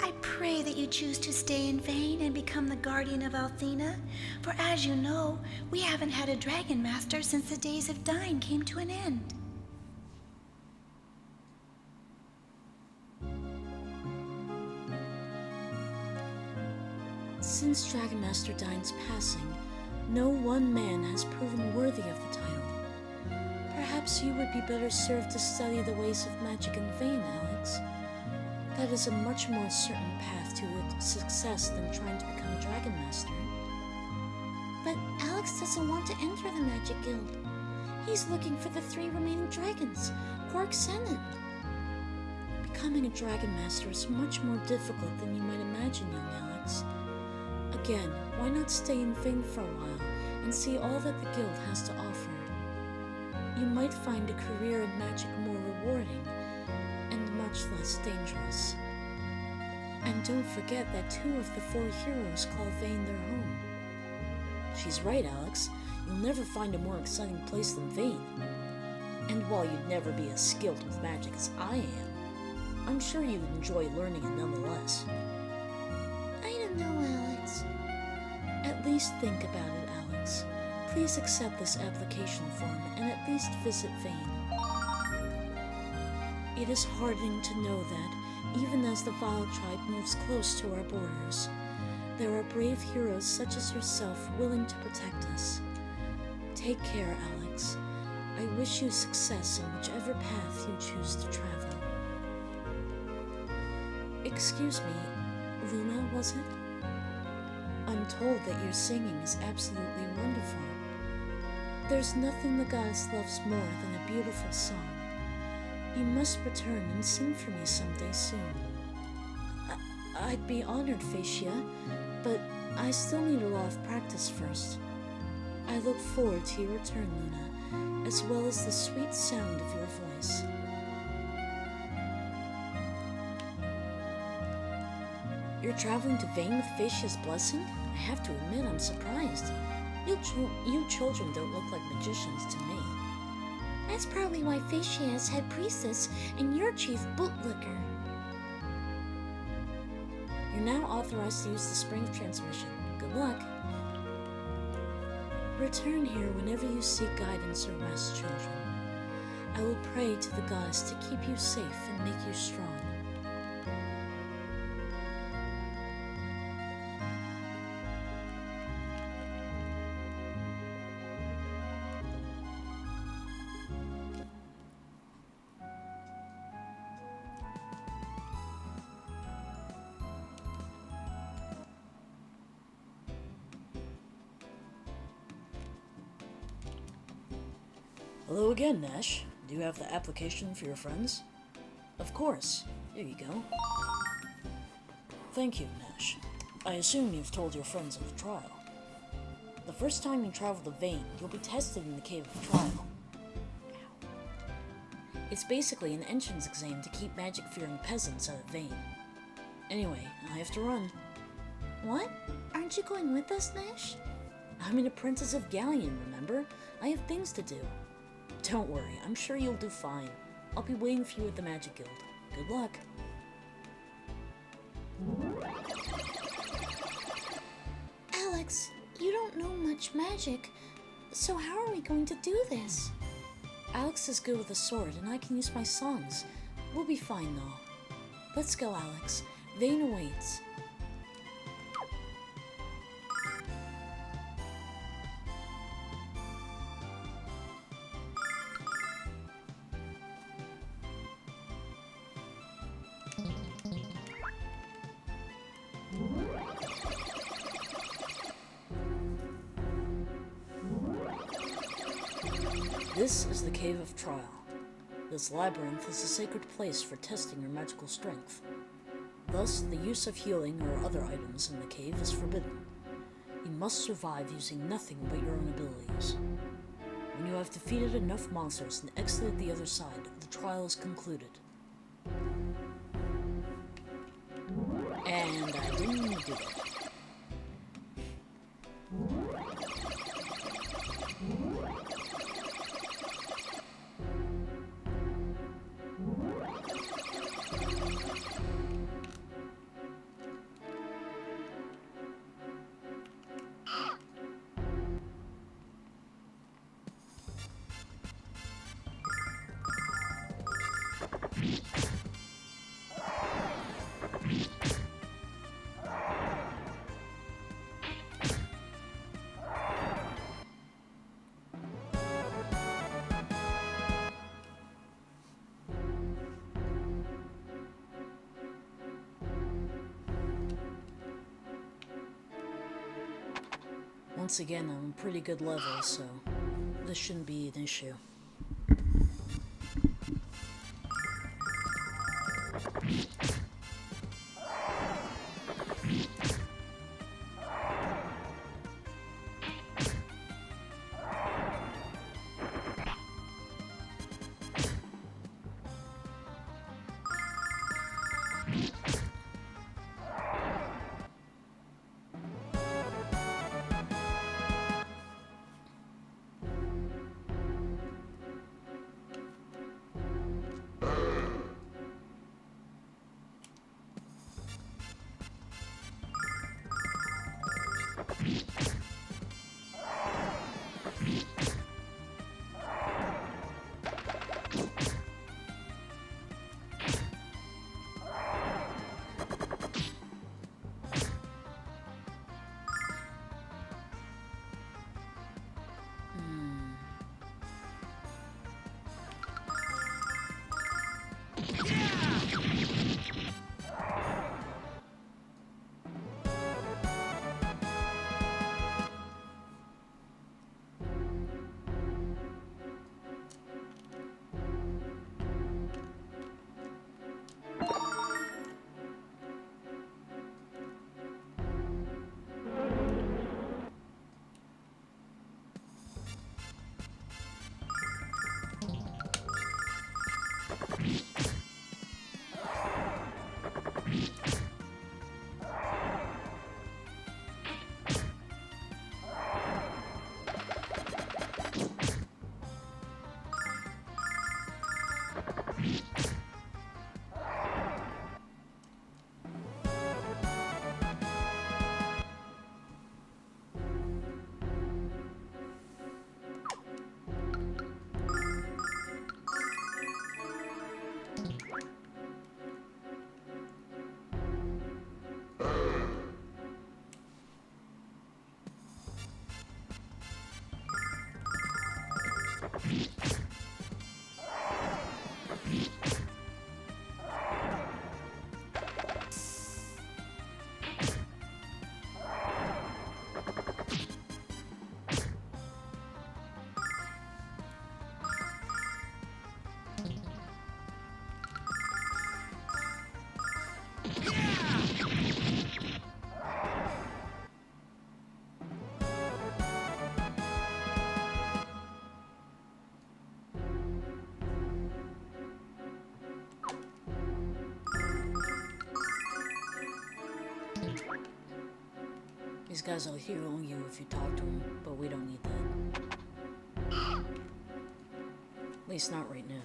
I pray that you choose to stay in Vane and become the guardian of Althena, for as you know, we haven't had a Dragon Master since the days of Dyne came to an end. Since Dragon Master Dyne's passing, no one man has proven worthy of the title. Perhaps you would be better served to study the ways of magic in Vane, Alex. That is a much more certain path to success than trying to become Dragon Master. But Alex doesn't want to enter the Magic Guild. He's looking for the 3 remaining dragons, Quark Senate. Becoming a Dragon Master is much more difficult than you might imagine, young Alex. Again, why not stay in Vane for a while and see all that the guild has to offer? You might find a career in magic more rewarding and much less dangerous. And don't forget that 2 of the 4 heroes call Vane their home. She's right, Alex. You'll never find a more exciting place than Vane. And while you'd never be as skilled with magic as I am, I'm sure you'd enjoy learning it nonetheless. I don't know, Alex. At least think about it, Alex. Please accept this application form and at least visit Vane. It is heartening to know that, even as the Vile Tribe moves close to our borders, there are brave heroes such as yourself willing to protect us. Take care, Alex. I wish you success on whichever path you choose to travel. Excuse me, Luna, was it? I'm told that your singing is absolutely wonderful. There's nothing the goddess loves more than a beautiful song. You must return and sing for me someday soon. I'd be honored, Phaecia, but I still need a lot of practice first. I look forward to your return, Luna, as well as the sweet sound of your voice. You're traveling to Vane with Phaecia's blessing? I have to admit, I'm surprised. You children don't look like magicians to me. That's probably why Phaecia is head priestess and you're chief bootlicker. You're now authorized to use the spring of transmission. Good luck. Return here whenever you seek guidance or rest, children. I will pray to the goddess to keep you safe and make you strong. Hello again, Nash. Do you have the application for your friends? Of course. Here you go. Thank you, Nash. I assume you've told your friends of the trial. The first time you travel to Vane, you'll be tested in the Cave of Trial. It's basically an entrance exam to keep magic-fearing peasants out of Vane. Anyway, I have to run. What? Aren't you going with us, Nash? I'm an apprentice of Galleon, remember? I have things to do. Don't worry, I'm sure you'll do fine. I'll be waiting for you at the Magic Guild. Good luck. Alex, you don't know much magic, so how are we going to do this? Alex is good with a sword, and I can use my songs. We'll be fine, though. Let's go, Alex. Vane awaits. This is the Cave of Trial. This labyrinth is a sacred place for testing your magical strength. Thus, the use of healing or other items in the cave is forbidden. You must survive using nothing but your own abilities. When you have defeated enough monsters and exited the other side, the trial is concluded. And I didn't do that. Once again, I'm a pretty good level, so this shouldn't be an issue. These guys will heal you if you talk to them, but we don't need that. At least not right now.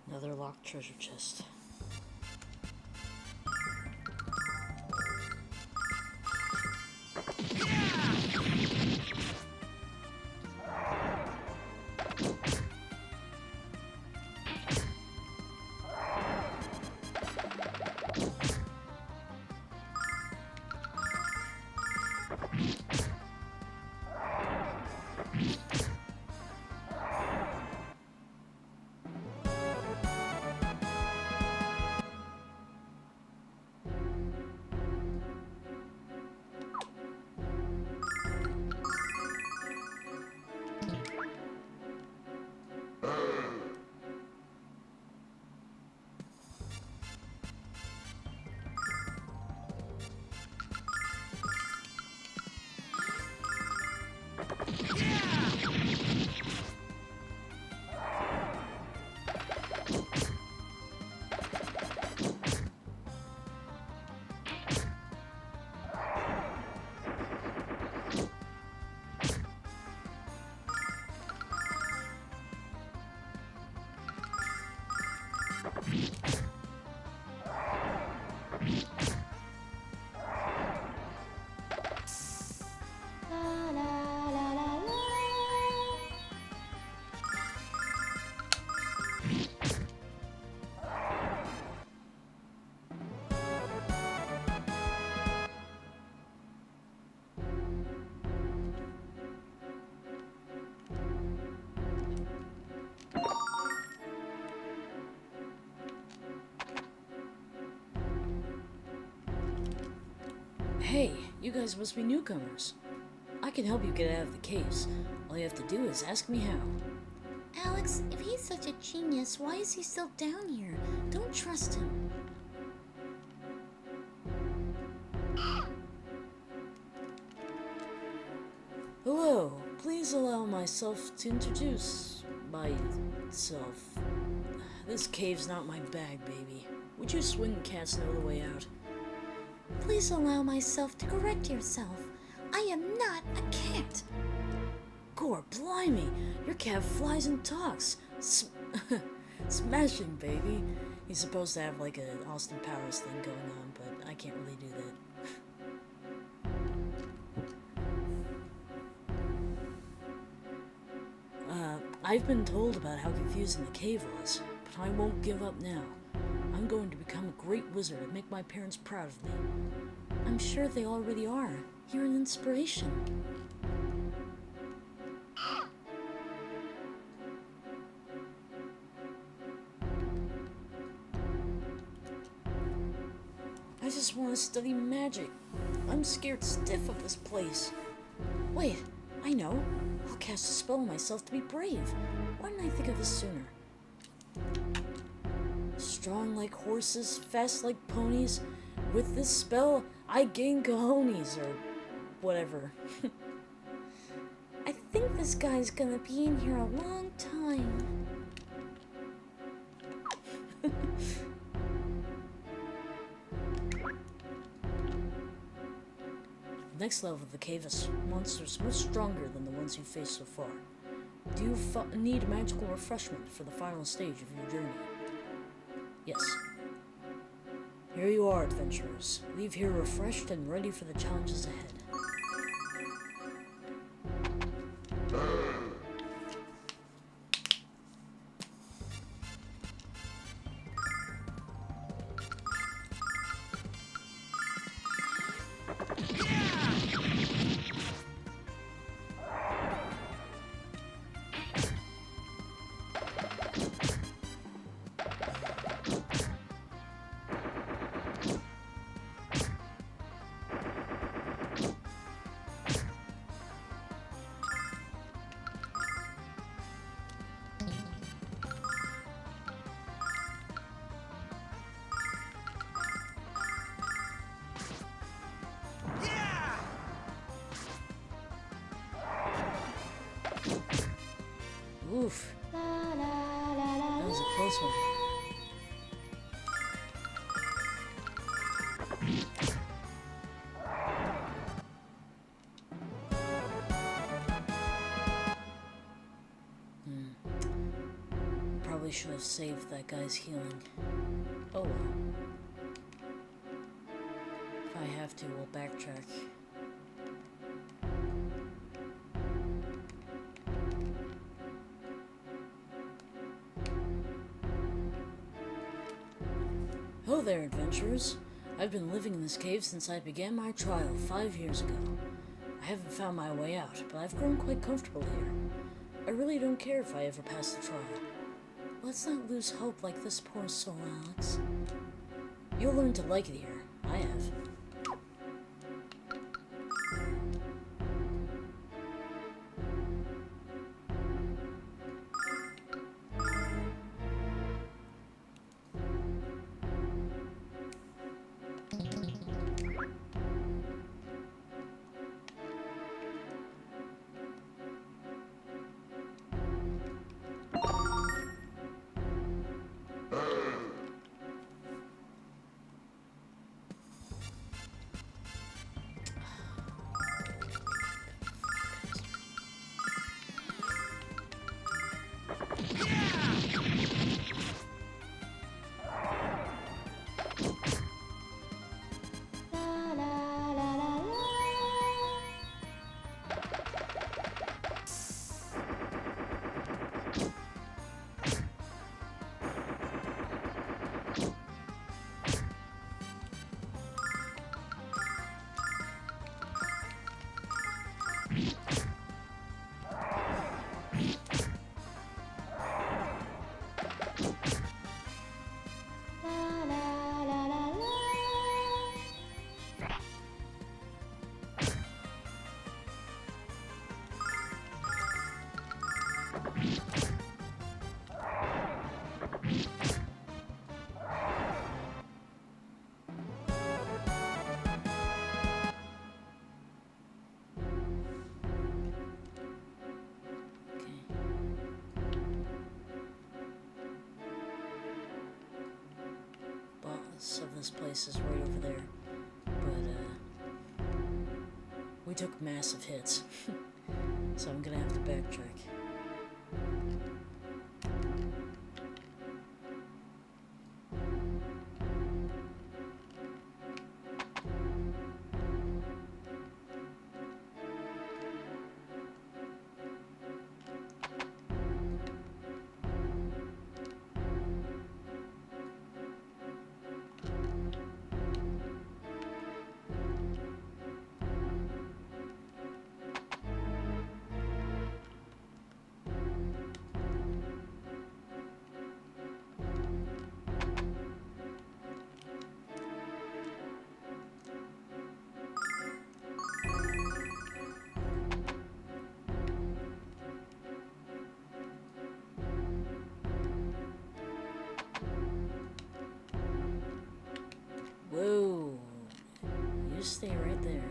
Another locked treasure chest. Hey, you guys must be newcomers. I can help you get out of the caves. All you have to do is ask me how. Alex, if he's such a genius, why is he still down here? Don't trust him. Hello, please allow myself to introduce myself. This cave's not my bag, baby. Would you swing cats know the way out? Please allow myself to correct yourself. I am not a cat. Gore, blimey! Your cat flies and talks. Smashing, baby. He's supposed to have like an Austin Powers thing going on, but I can't really do that. I've been told about how confusing the cave was, but I won't give up now. I'm going to become a great wizard and make my parents proud of me. I'm sure they already are. You're an inspiration. I just want to study magic. I'm scared stiff of this place. Wait, I know. I'll cast a spell on myself to be brave. Why didn't I think of this sooner? Strong like horses, fast like ponies. With this spell, I gain cojones, or whatever. I think this guy's gonna be in here a long time. The next level of the cave is monsters much stronger than the ones you faced so far. Do you need magical refreshment for the final stage of your journey? Yes. Here you are, adventurers. Leave here refreshed and ready for the challenges ahead. Oof. That was a close one. Probably should have saved that guy's healing. Oh well. If I have to, we'll backtrack. Hello there, adventurers. I've been living in this cave since I began my trial 5 years ago. I haven't found my way out, but I've grown quite comfortable here. I really don't care if I ever pass the trial. Let's not lose hope like this poor soul, Alex. You'll learn to like it here. I have. entrance of this place is right over there. But, we took massive hits. So I'm gonna have to backtrack. Whoa. You stay right there.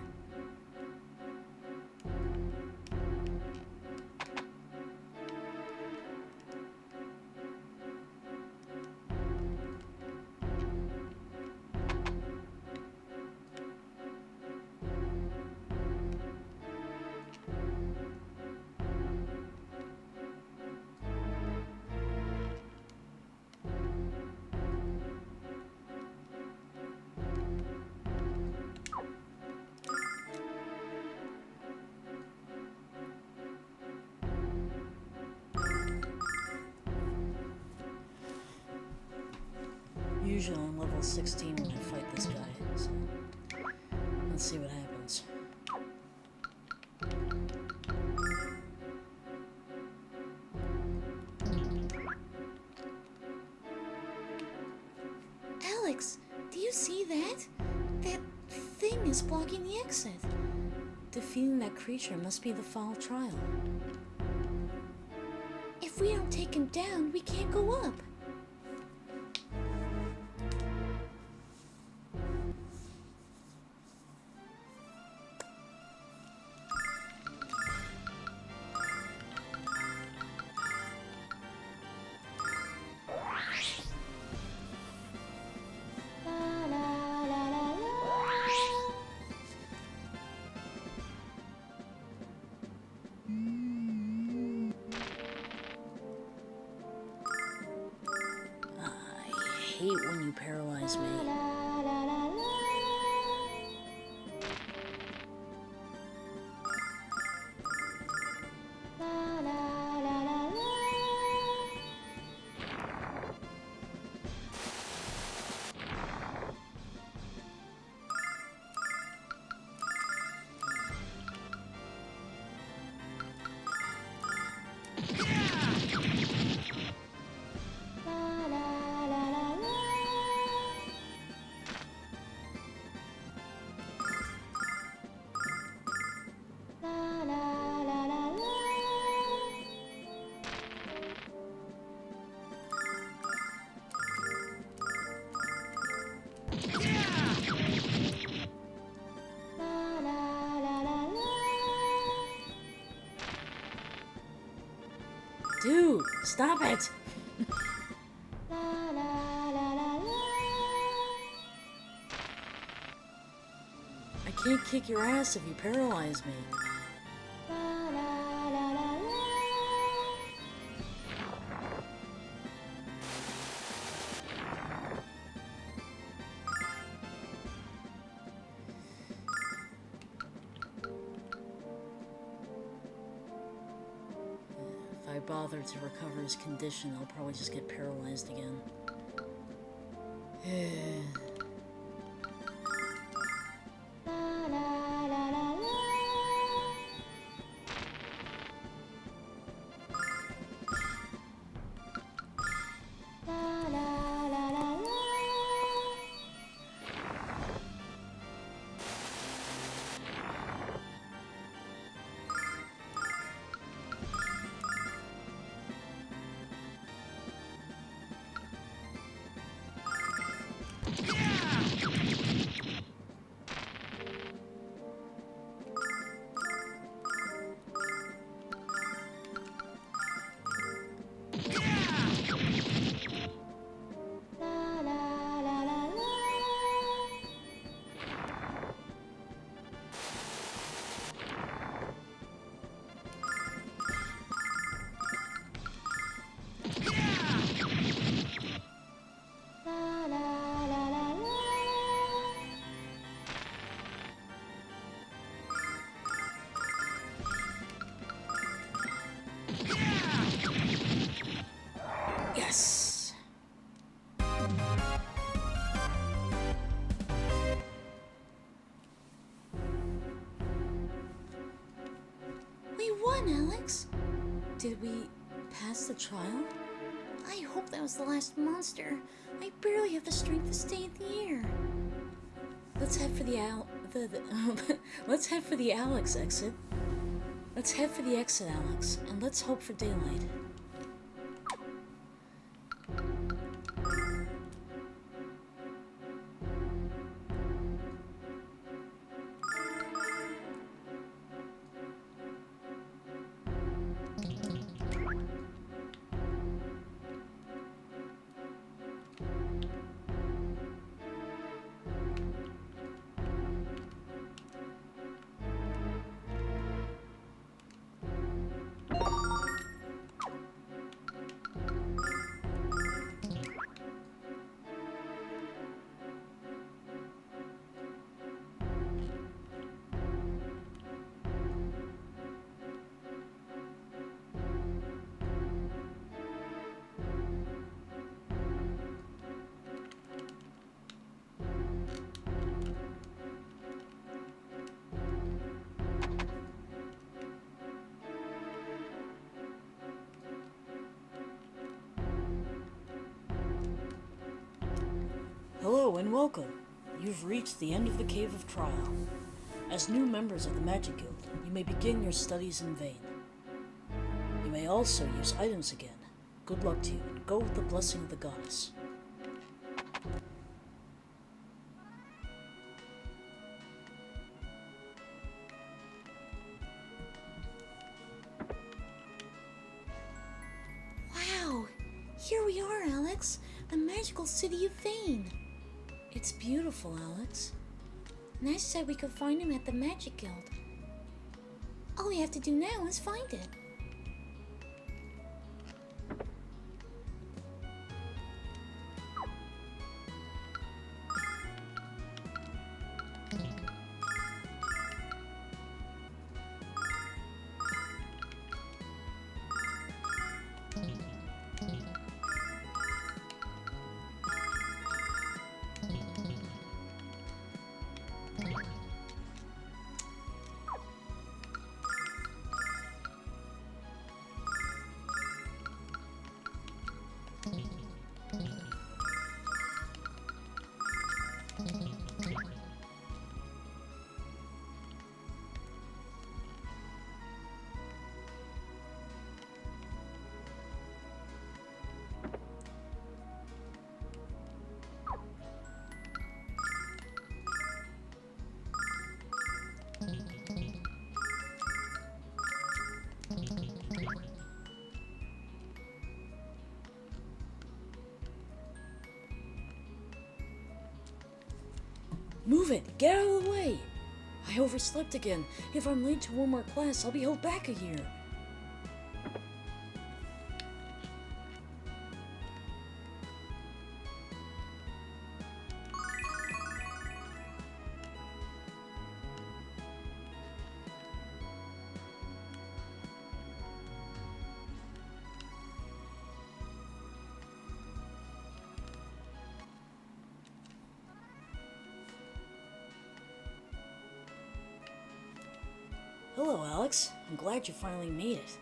Usually I'm level 16 when I fight this guy, so let's see what happens. Alex, do you see that? That thing is blocking the exit. Defeating that creature must be the fall trial. If we don't take him down, we can't go up. I hate when you paralyze me. Dude, stop it! I can't kick your ass if you paralyze me. If I bother to recover his condition, I'll probably just get paralyzed again. won, Alex. Did we pass the trial? I hope that was the last monster. I barely have the strength to stay in the air. Let's head for the let's head for the Alex exit. Let's head for the exit, Alex, and let's hope for daylight. Hello and welcome. You've reached the end of the Cave of Trial. As new members of the Magic Guild, you may begin your studies in vain. You may also use items again. Good luck to you, and go with the blessing of the goddess. Wow, here we are, Alex. The magical city of Vane. It's beautiful, Alex. Nash said we could find him at the Magic Guild. All we have to do now is find it. Move it! Get out of the way! I overslept again. If I'm late to one more class, I'll be held back a year. Hello, Alex. I'm glad you finally made it.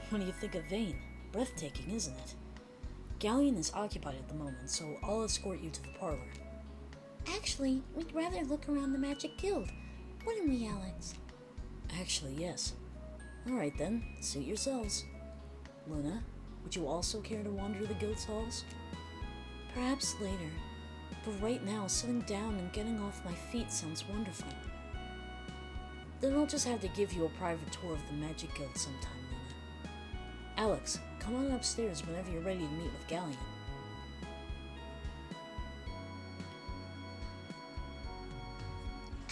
What do you think of Vane? Breathtaking, isn't it? Galleon is occupied at the moment, so I'll escort you to the parlor. Actually, we'd rather look around the Magic Guild. Wouldn't we, Alex? Actually, yes. Alright then, suit yourselves. Luna, would you also care to wander the guild's halls? Perhaps later. But right now, sitting down and getting off my feet sounds wonderful. Then I'll just have to give you a private tour of the Magic Guild sometime, Luna. Alex, come on upstairs whenever you're ready to meet with Galleon.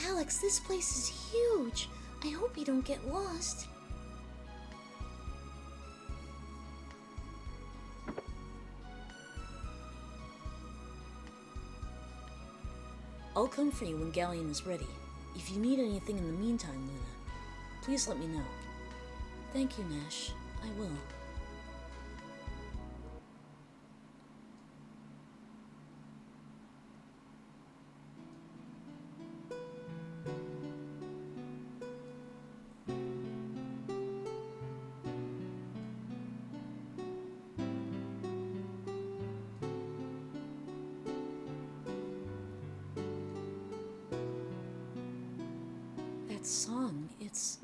Alex, this place is huge. I hope you don't get lost. I'll come for you when Galleon is ready. If you need anything in the meantime, Luna, please let me know. Thank you, Nash. I will. that song. It's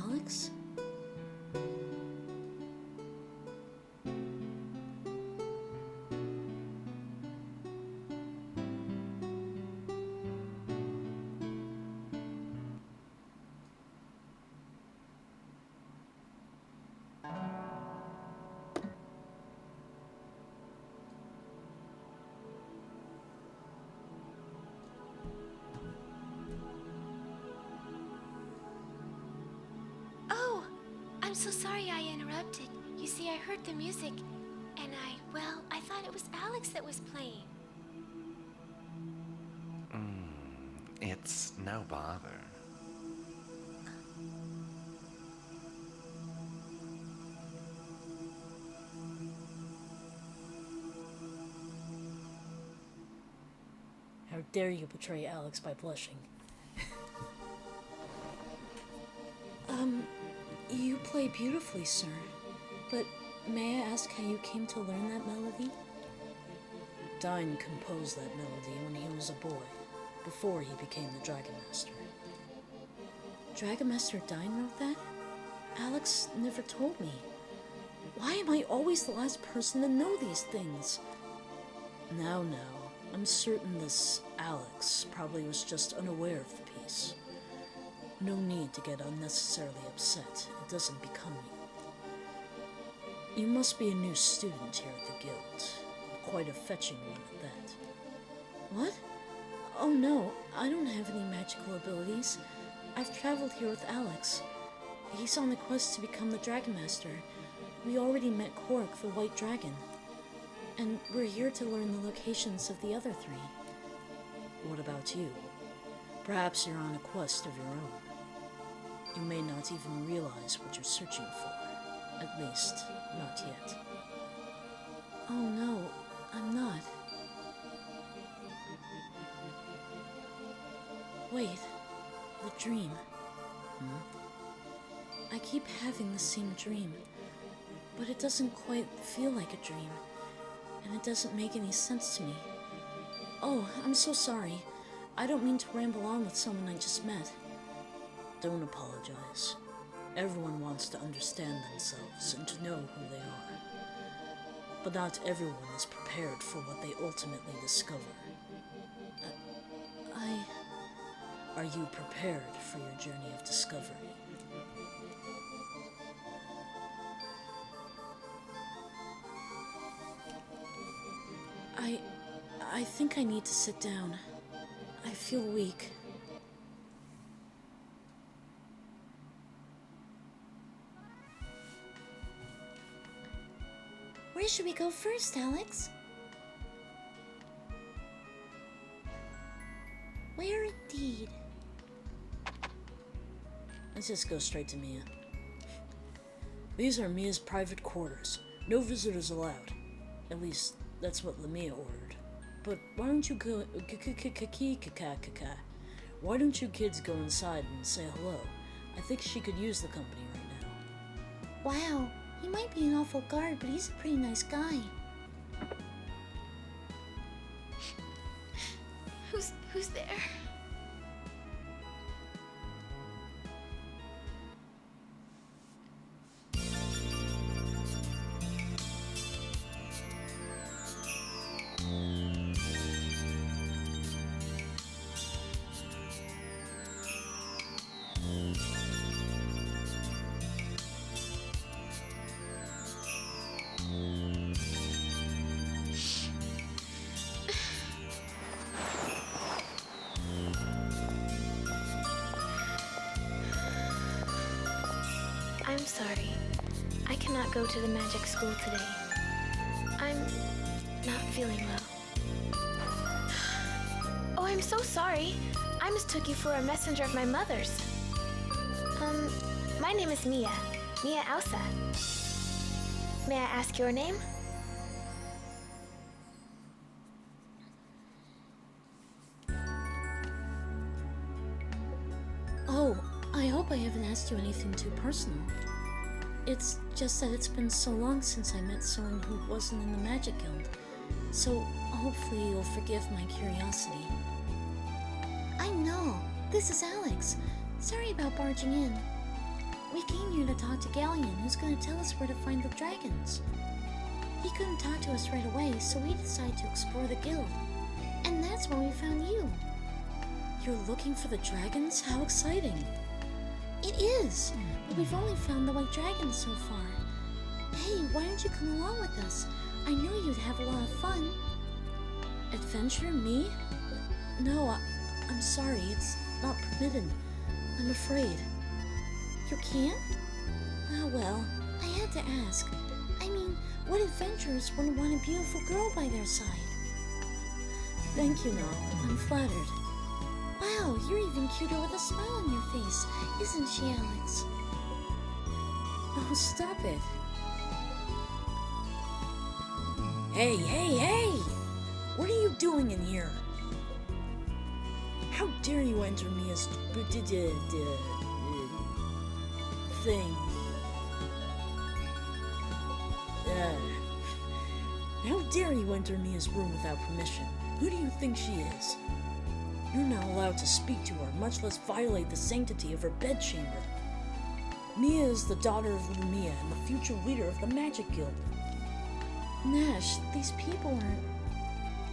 Alex? Oh, I'm so sorry I interrupted. You see, I heard the music, and I thought it was Alex that was playing. It's no bother. How dare you betray Alex by blushing? You play beautifully, sir. But may I ask how you came to learn that melody? Dine composed that melody when he was a boy, before he became the Dragon Master. Dragon Master Dine wrote that? Alex never told me. Why am I always the last person to know these things? Now, I'm certain this Alex probably was just unaware of the piece. No need to get unnecessarily upset. It doesn't become you. You must be a new student here at the guild. Quite a fetching one at that. What? Oh no, I don't have any magical abilities. I've traveled here with Alex. He's on the quest to become the Dragon Master. We already met Kork, the White Dragon. And we're here to learn the locations of the other three. What about you? Perhaps you're on a quest of your own. You may not even realize what you're searching for. At least, not yet. Oh no, I'm not. Wait, the dream. I keep having the same dream, but it doesn't quite feel like a dream, and it doesn't make any sense to me. Oh, I'm so sorry. I don't mean to ramble on with someone I just met. Don't apologize. Everyone wants to understand themselves and to know who they are. But not everyone is prepared for what they ultimately discover. Are you prepared for your journey of discovery? I think I need to sit down. I feel weak. Where should we go first, Alex? Where indeed? Let's just go straight to Mia. These are Mia's private quarters. No visitors allowed. At least, that's what Lamia ordered. But why don't you go... Why don't you kids go inside and say hello? I think she could use the company right now. Wow, he might be an awful guard, but he's a pretty nice guy. Who's there? I'm sorry. I cannot go to the magic school today. I'm not feeling well. Oh, I'm so sorry. I mistook you for a messenger of my mother's. My name is Mia. Mia Ausa. May I ask your name? Oh, I hope I haven't asked you anything too personal. It's just that it's been so long since I met someone who wasn't in the Magic Guild, so hopefully you'll forgive my curiosity. I know. This is Alex. Sorry about barging in. We came here to talk to Galleon, who's going to tell us where to find the dragons. He couldn't talk to us right away, so we decided to explore the guild. And that's when we found you. You're looking for the dragons? How exciting. It is, but we've only found the white dragons so far. Hey, why don't you come along with us? I know you'd have a lot of fun. Adventure? Me? No, I'm sorry, it's not permitted. I'm afraid. You can't? Ah, well, I had to ask. I mean, what adventurers wouldn't want a beautiful girl by their side? Thank you, Nal. I'm flattered. Wow, you're even cuter with a smile on your face, isn't she, Alex? Oh, stop it. Hey, hey, hey! What are you doing in here? How dare you enter Mia's thing? How dare you enter Mia's room without permission? Who do you think she is? You're not allowed to speak to her, much less violate the sanctity of her bedchamber. Mia is the daughter of Lumia and the future leader of the Magic Guild. Nash, these people aren't...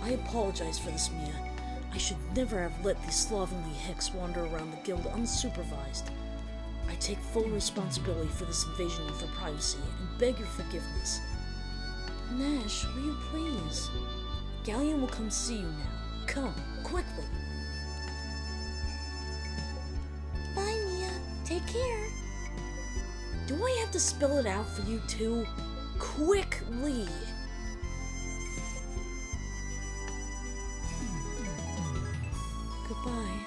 I apologize for this, Mia. I should never have let these slovenly hicks wander around the guild unsupervised. I take full responsibility for this invasion of your privacy and beg your forgiveness. Nash, will you please? Galleon will come see you now. Come, quickly. Bye, Mia. Take care. Do I have to spell it out for you too? Quickly. Goodbye.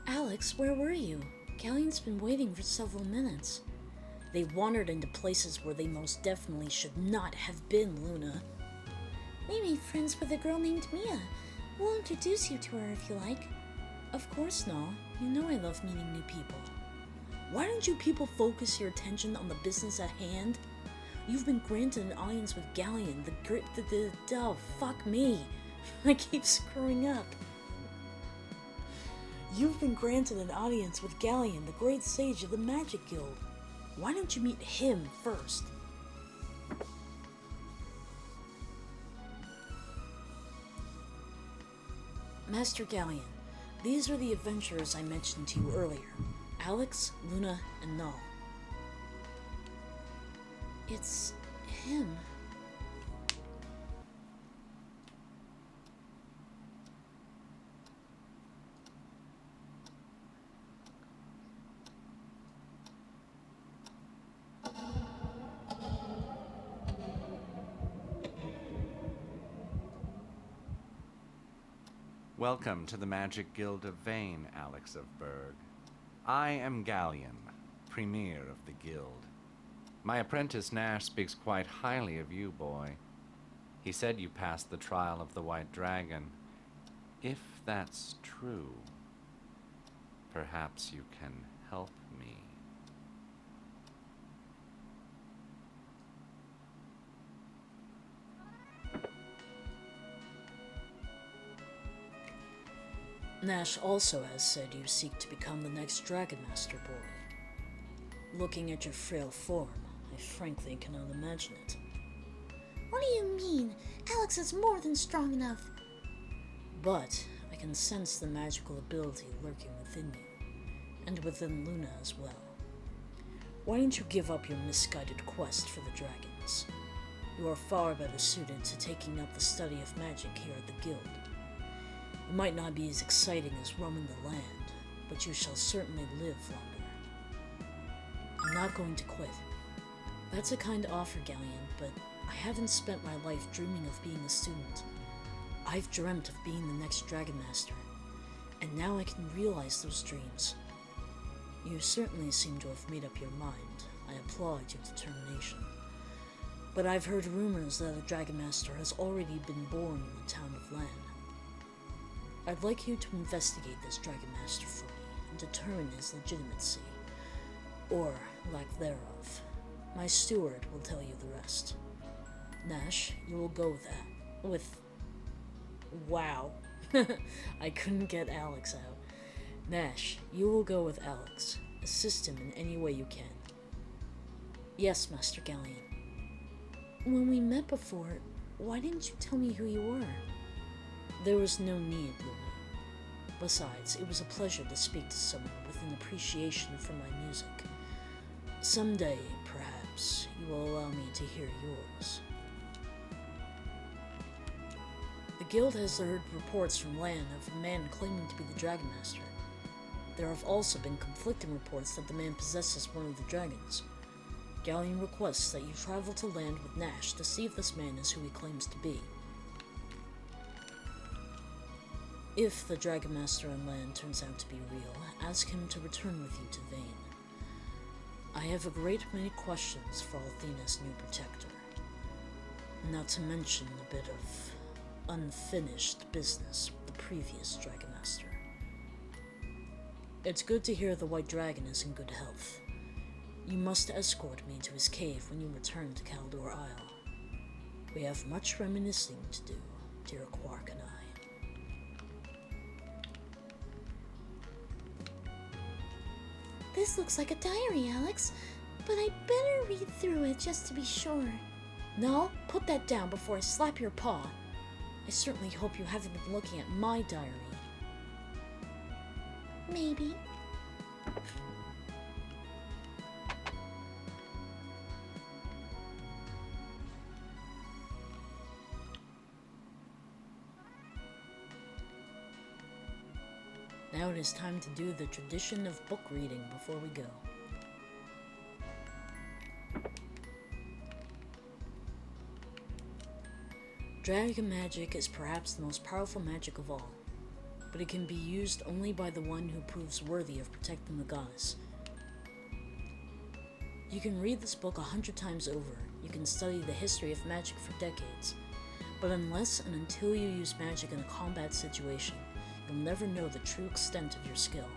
Alex, where were you? Galleon's been waiting for several minutes. They wandered into places where they most definitely should not have been, Luna. We made friends with a girl named Mia. We'll introduce you to her if you like. Of course, no. You know I love meeting new people. Why don't you people focus your attention on the business at hand? You've been granted an audience with Galleon, fuck me. I keep screwing up. You've been granted an audience with Galleon, the great sage of the Magic Guild. Why don't you meet him first? Master Galleon, these are the adventurers I mentioned to you earlier. Alex, Luna, and Null. It's him. Welcome to the Magic Guild of Vane, Alex of Berg. I am Galleon, Premier of the Guild. My apprentice Nash speaks quite highly of you, boy. He said you passed the trial of the White Dragon. If that's true, perhaps you can help me. Nash also has said you seek to become the next Dragon Master, boy. Looking at your frail form, I frankly cannot imagine it. What do you mean? Alex is more than strong enough. But I can sense the magical ability lurking within you, and within Luna as well. Why don't you give up your misguided quest for the dragons? You are far better suited to taking up the study of magic here at the Guild. It might not be as exciting as roaming the land, but you shall certainly live longer. I'm not going to quit. That's a kind offer, Galleon, but I haven't spent my life dreaming of being a student. I've dreamt of being the next Dragon Master, and now I can realize those dreams. You certainly seem to have made up your mind. I applaud your determination. But I've heard rumors that a Dragon Master has already been born in the town of Lan. I'd like you to investigate this Dragon Master for me and determine his legitimacy, or lack thereof. My steward will tell you the rest. Nash, you will go with wow. I couldn't get Alex out. Nash, you will go with Alex. Assist him in any way you can. Yes, Master Galleon. When we met before, why didn't you tell me who you were? There was no need, Lunar. Besides, it was a pleasure to speak to someone with an appreciation for my music. Someday, perhaps, you will allow me to hear yours. The guild has heard reports from land of a man claiming to be the Dragon Master. There have also been conflicting reports that the man possesses one of the dragons. Galleon requests that you travel to land with Nash to see if this man is who he claims to be. If the Dragon Master on land turns out to be real, ask him to return with you to Vane. I have a great many questions for Althena's new protector. Not to mention a bit of unfinished business with the previous Dragon Master. It's good to hear the White Dragon is in good health. You must escort me to his cave when you return to Caldor Isle. We have much reminiscing to do, dear Quark and I. This looks like a diary, Alex, but I better read through it just to be sure. No, put that down before I slap your paw. I certainly hope you haven't been looking at my diary. Maybe. Now it is time to do the tradition of book reading before we go. Dragon magic is perhaps the most powerful magic of all, but it can be used only by the one who proves worthy of protecting the goddess. You can read this book 100 times over, you can study the history of magic for decades, but unless and until you use magic in a combat situation, you'll never know the true extent of your skill.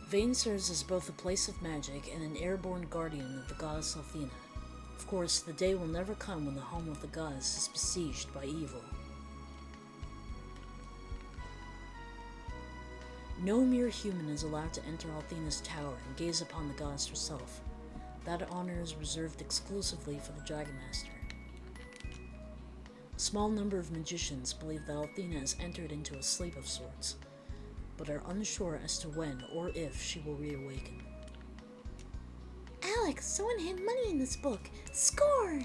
Vane serves as both a place of magic and an airborne guardian of the goddess Althena. Of course, the day will never come when the home of the goddess is besieged by evil. No mere human is allowed to enter Althena's tower and gaze upon the goddess herself. That honor is reserved exclusively for the Dragon Master. A small number of magicians believe that Althena has entered into a sleep of sorts, but are unsure as to when or if she will reawaken. Alex, someone hid money in this book. Score!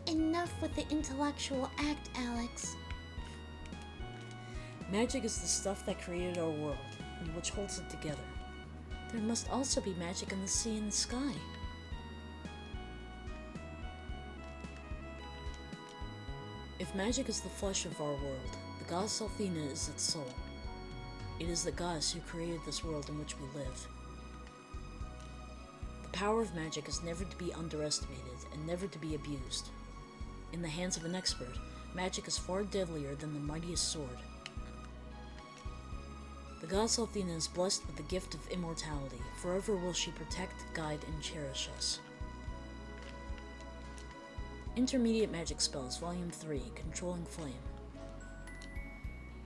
Enough with the intellectual act, Alex. Magic is the stuff that created our world, and which holds it together. There must also be magic in the sea and the sky. If magic is the flesh of our world, the goddess Althena is its soul. It is the goddess who created this world in which we live. The power of magic is never to be underestimated and never to be abused. In the hands of an expert, magic is far deadlier than the mightiest sword. The goddess Althena is blessed with the gift of immortality. Forever will she protect, guide, and cherish us. Intermediate Magic Spells, Volume 3, Controlling Flame.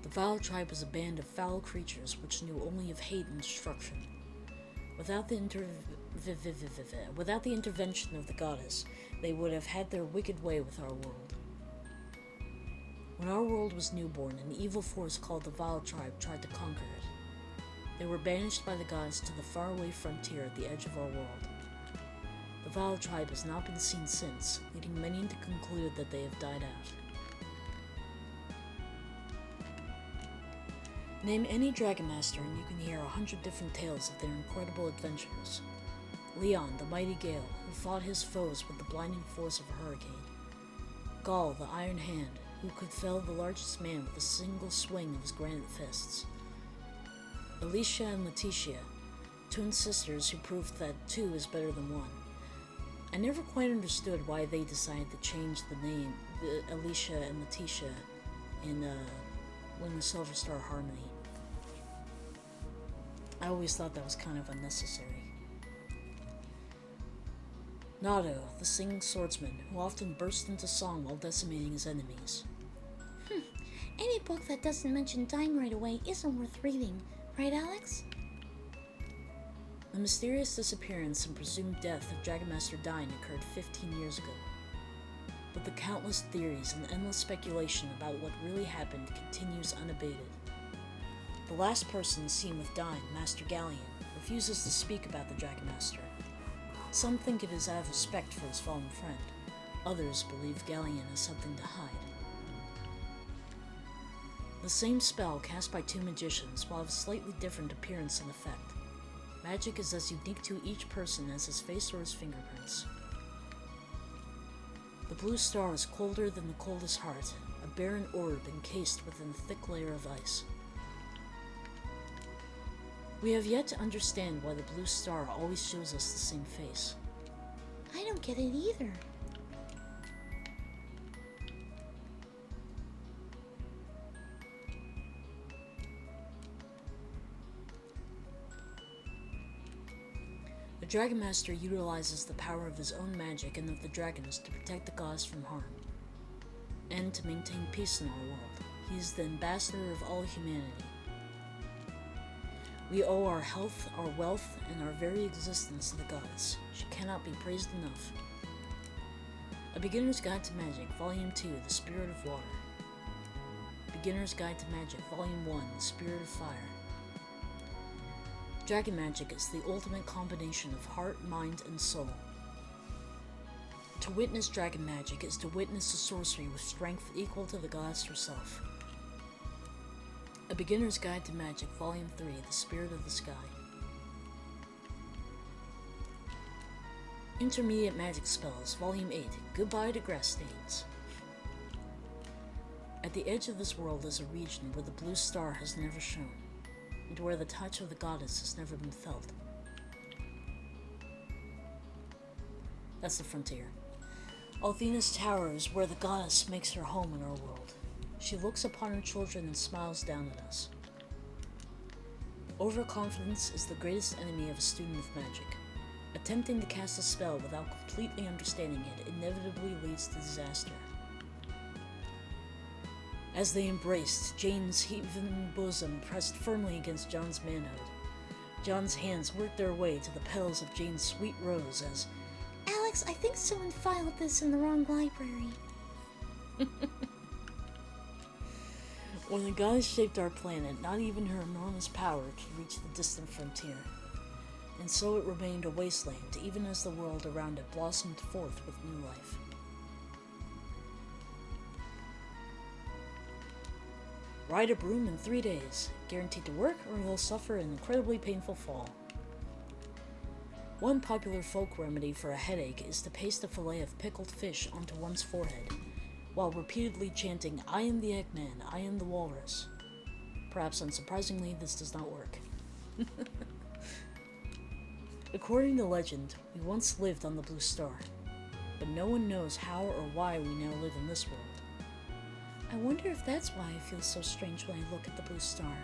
The Vile Tribe was a band of foul creatures which knew only of hate and destruction. Without the intervention of the goddess, they would have had their wicked way with our world. When our world was newborn, an evil force called the Vile Tribe tried to conquer it. They were banished by the goddess to the faraway frontier at the edge of our world. The Vile Tribe has not been seen since, leading many to conclude that they have died out. Name any Dragon Master and you can hear 100 different tales of their incredible adventures. Leon, the mighty Gale, who fought his foes with the blinding force of a hurricane. Gaul, the Iron Hand, who could fell the largest man with a single swing of his granite fists. Alicia and Letitia, twin sisters who proved that two is better than one. I never quite understood why they decided to change the name, Alicia and Letitia, in Win the Silver Star Harmony. I always thought that was kind of unnecessary. Nado, the singing swordsman, who often burst into song while decimating his enemies. Any book that doesn't mention dying right away isn't worth reading, right, Alex? The mysterious disappearance and presumed death of Dragon Master Dyne occurred 15 years ago. But the countless theories and endless speculation about what really happened continues unabated. The last person seen with Dyne, Master Galleon, refuses to speak about the Dragon Master. Some think it is out of respect for his fallen friend. Others believe Galleon has something to hide. The same spell cast by two magicians will have a slightly different appearance and effect. Magic is as unique to each person as his face or his fingerprints. The blue star is colder than the coldest heart, a barren orb encased within a thick layer of ice. We have yet to understand why the blue star always shows us the same face. I don't get it either. The Dragon Master utilizes the power of his own magic and of the dragons to protect the gods from harm, and to maintain peace in our world. He is the ambassador of all humanity. We owe our health, our wealth, and our very existence to the gods. She cannot be praised enough. A Beginner's Guide to Magic, Volume 2, The Spirit of Water. Beginner's Guide to Magic, Volume 1, The Spirit of Fire. Dragon magic is the ultimate combination of heart, mind, and soul. To witness dragon magic is to witness a sorcery with strength equal to the goddess herself. A Beginner's Guide to Magic, Volume 3, The Spirit of the Sky. Intermediate Magic Spells, Volume 8, Goodbye to Grass Stains. At the edge of this world is a region where the blue star has never shone, and where the touch of the goddess has never been felt. That's the frontier. Althena's Tower is where the goddess makes her home in our world. She looks upon her children and smiles down at us. Overconfidence is the greatest enemy of a student of magic. Attempting to cast a spell without completely understanding it inevitably leads to disaster. As they embraced, Jane's heaving bosom pressed firmly against John's manhood. John's hands worked their way to the petals of Jane's sweet rose as, Alex, I think someone filed this in the wrong library. When the goddess shaped our planet, not even her enormous power could reach the distant frontier. And so it remained a wasteland, even as the world around it blossomed forth with new life. Ride a broom in 3 days, guaranteed to work or you'll suffer an incredibly painful fall. One popular folk remedy for a headache is to paste a fillet of pickled fish onto one's forehead, while repeatedly chanting, I am the Eggman, I am the Walrus. Perhaps unsurprisingly, this does not work. According to legend, we once lived on the Blue Star, but no one knows how or why we now live in this world. I wonder if that's why I feel so strange when I look at the Blue Star.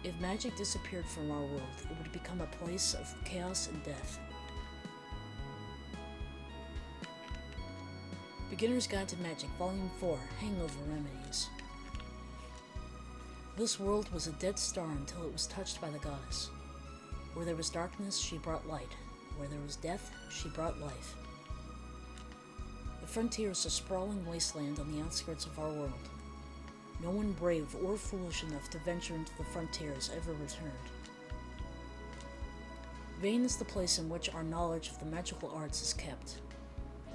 If magic disappeared from our world, it would become a place of chaos and death. Beginner's Guide to Magic, Volume 4, Hangover Remedies. This world was a dead star until it was touched by the goddess. Where there was darkness, she brought light. Where there was death, she brought life. The frontier is a sprawling wasteland on the outskirts of our world. No one brave or foolish enough to venture into the frontiers ever returned. Vane is the place in which our knowledge of the magical arts is kept,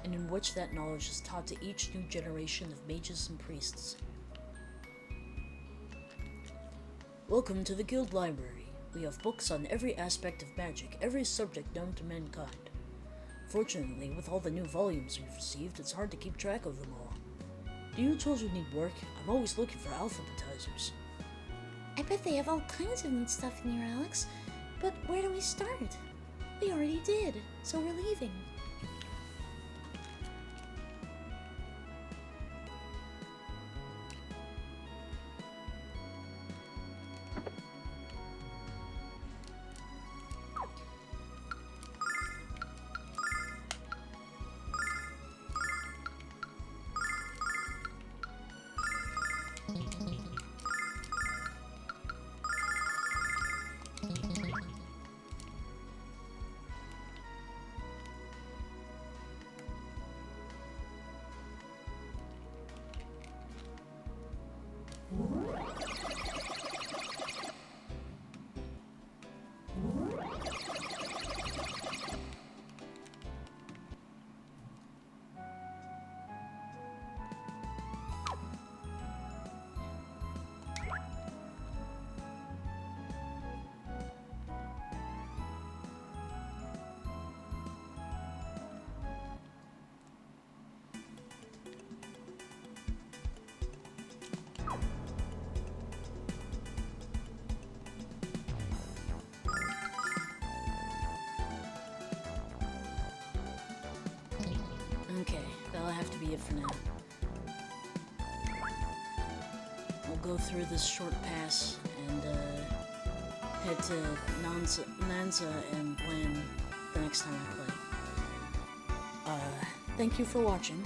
and in which that knowledge is taught to each new generation of mages and priests. Welcome to the Guild Library. We have books on every aspect of magic, every subject known to mankind. Unfortunately, with all the new volumes we've received, it's hard to keep track of them all. Do you children need work? I'm always looking for alphabetizers. I bet they have all kinds of neat stuff in here, Alex. But where do we start? We already did, so we're leaving. Okay, that'll have to be it for now. We'll go through this short pass and head to Nanza and Blan the next time I play. Thank you for watching.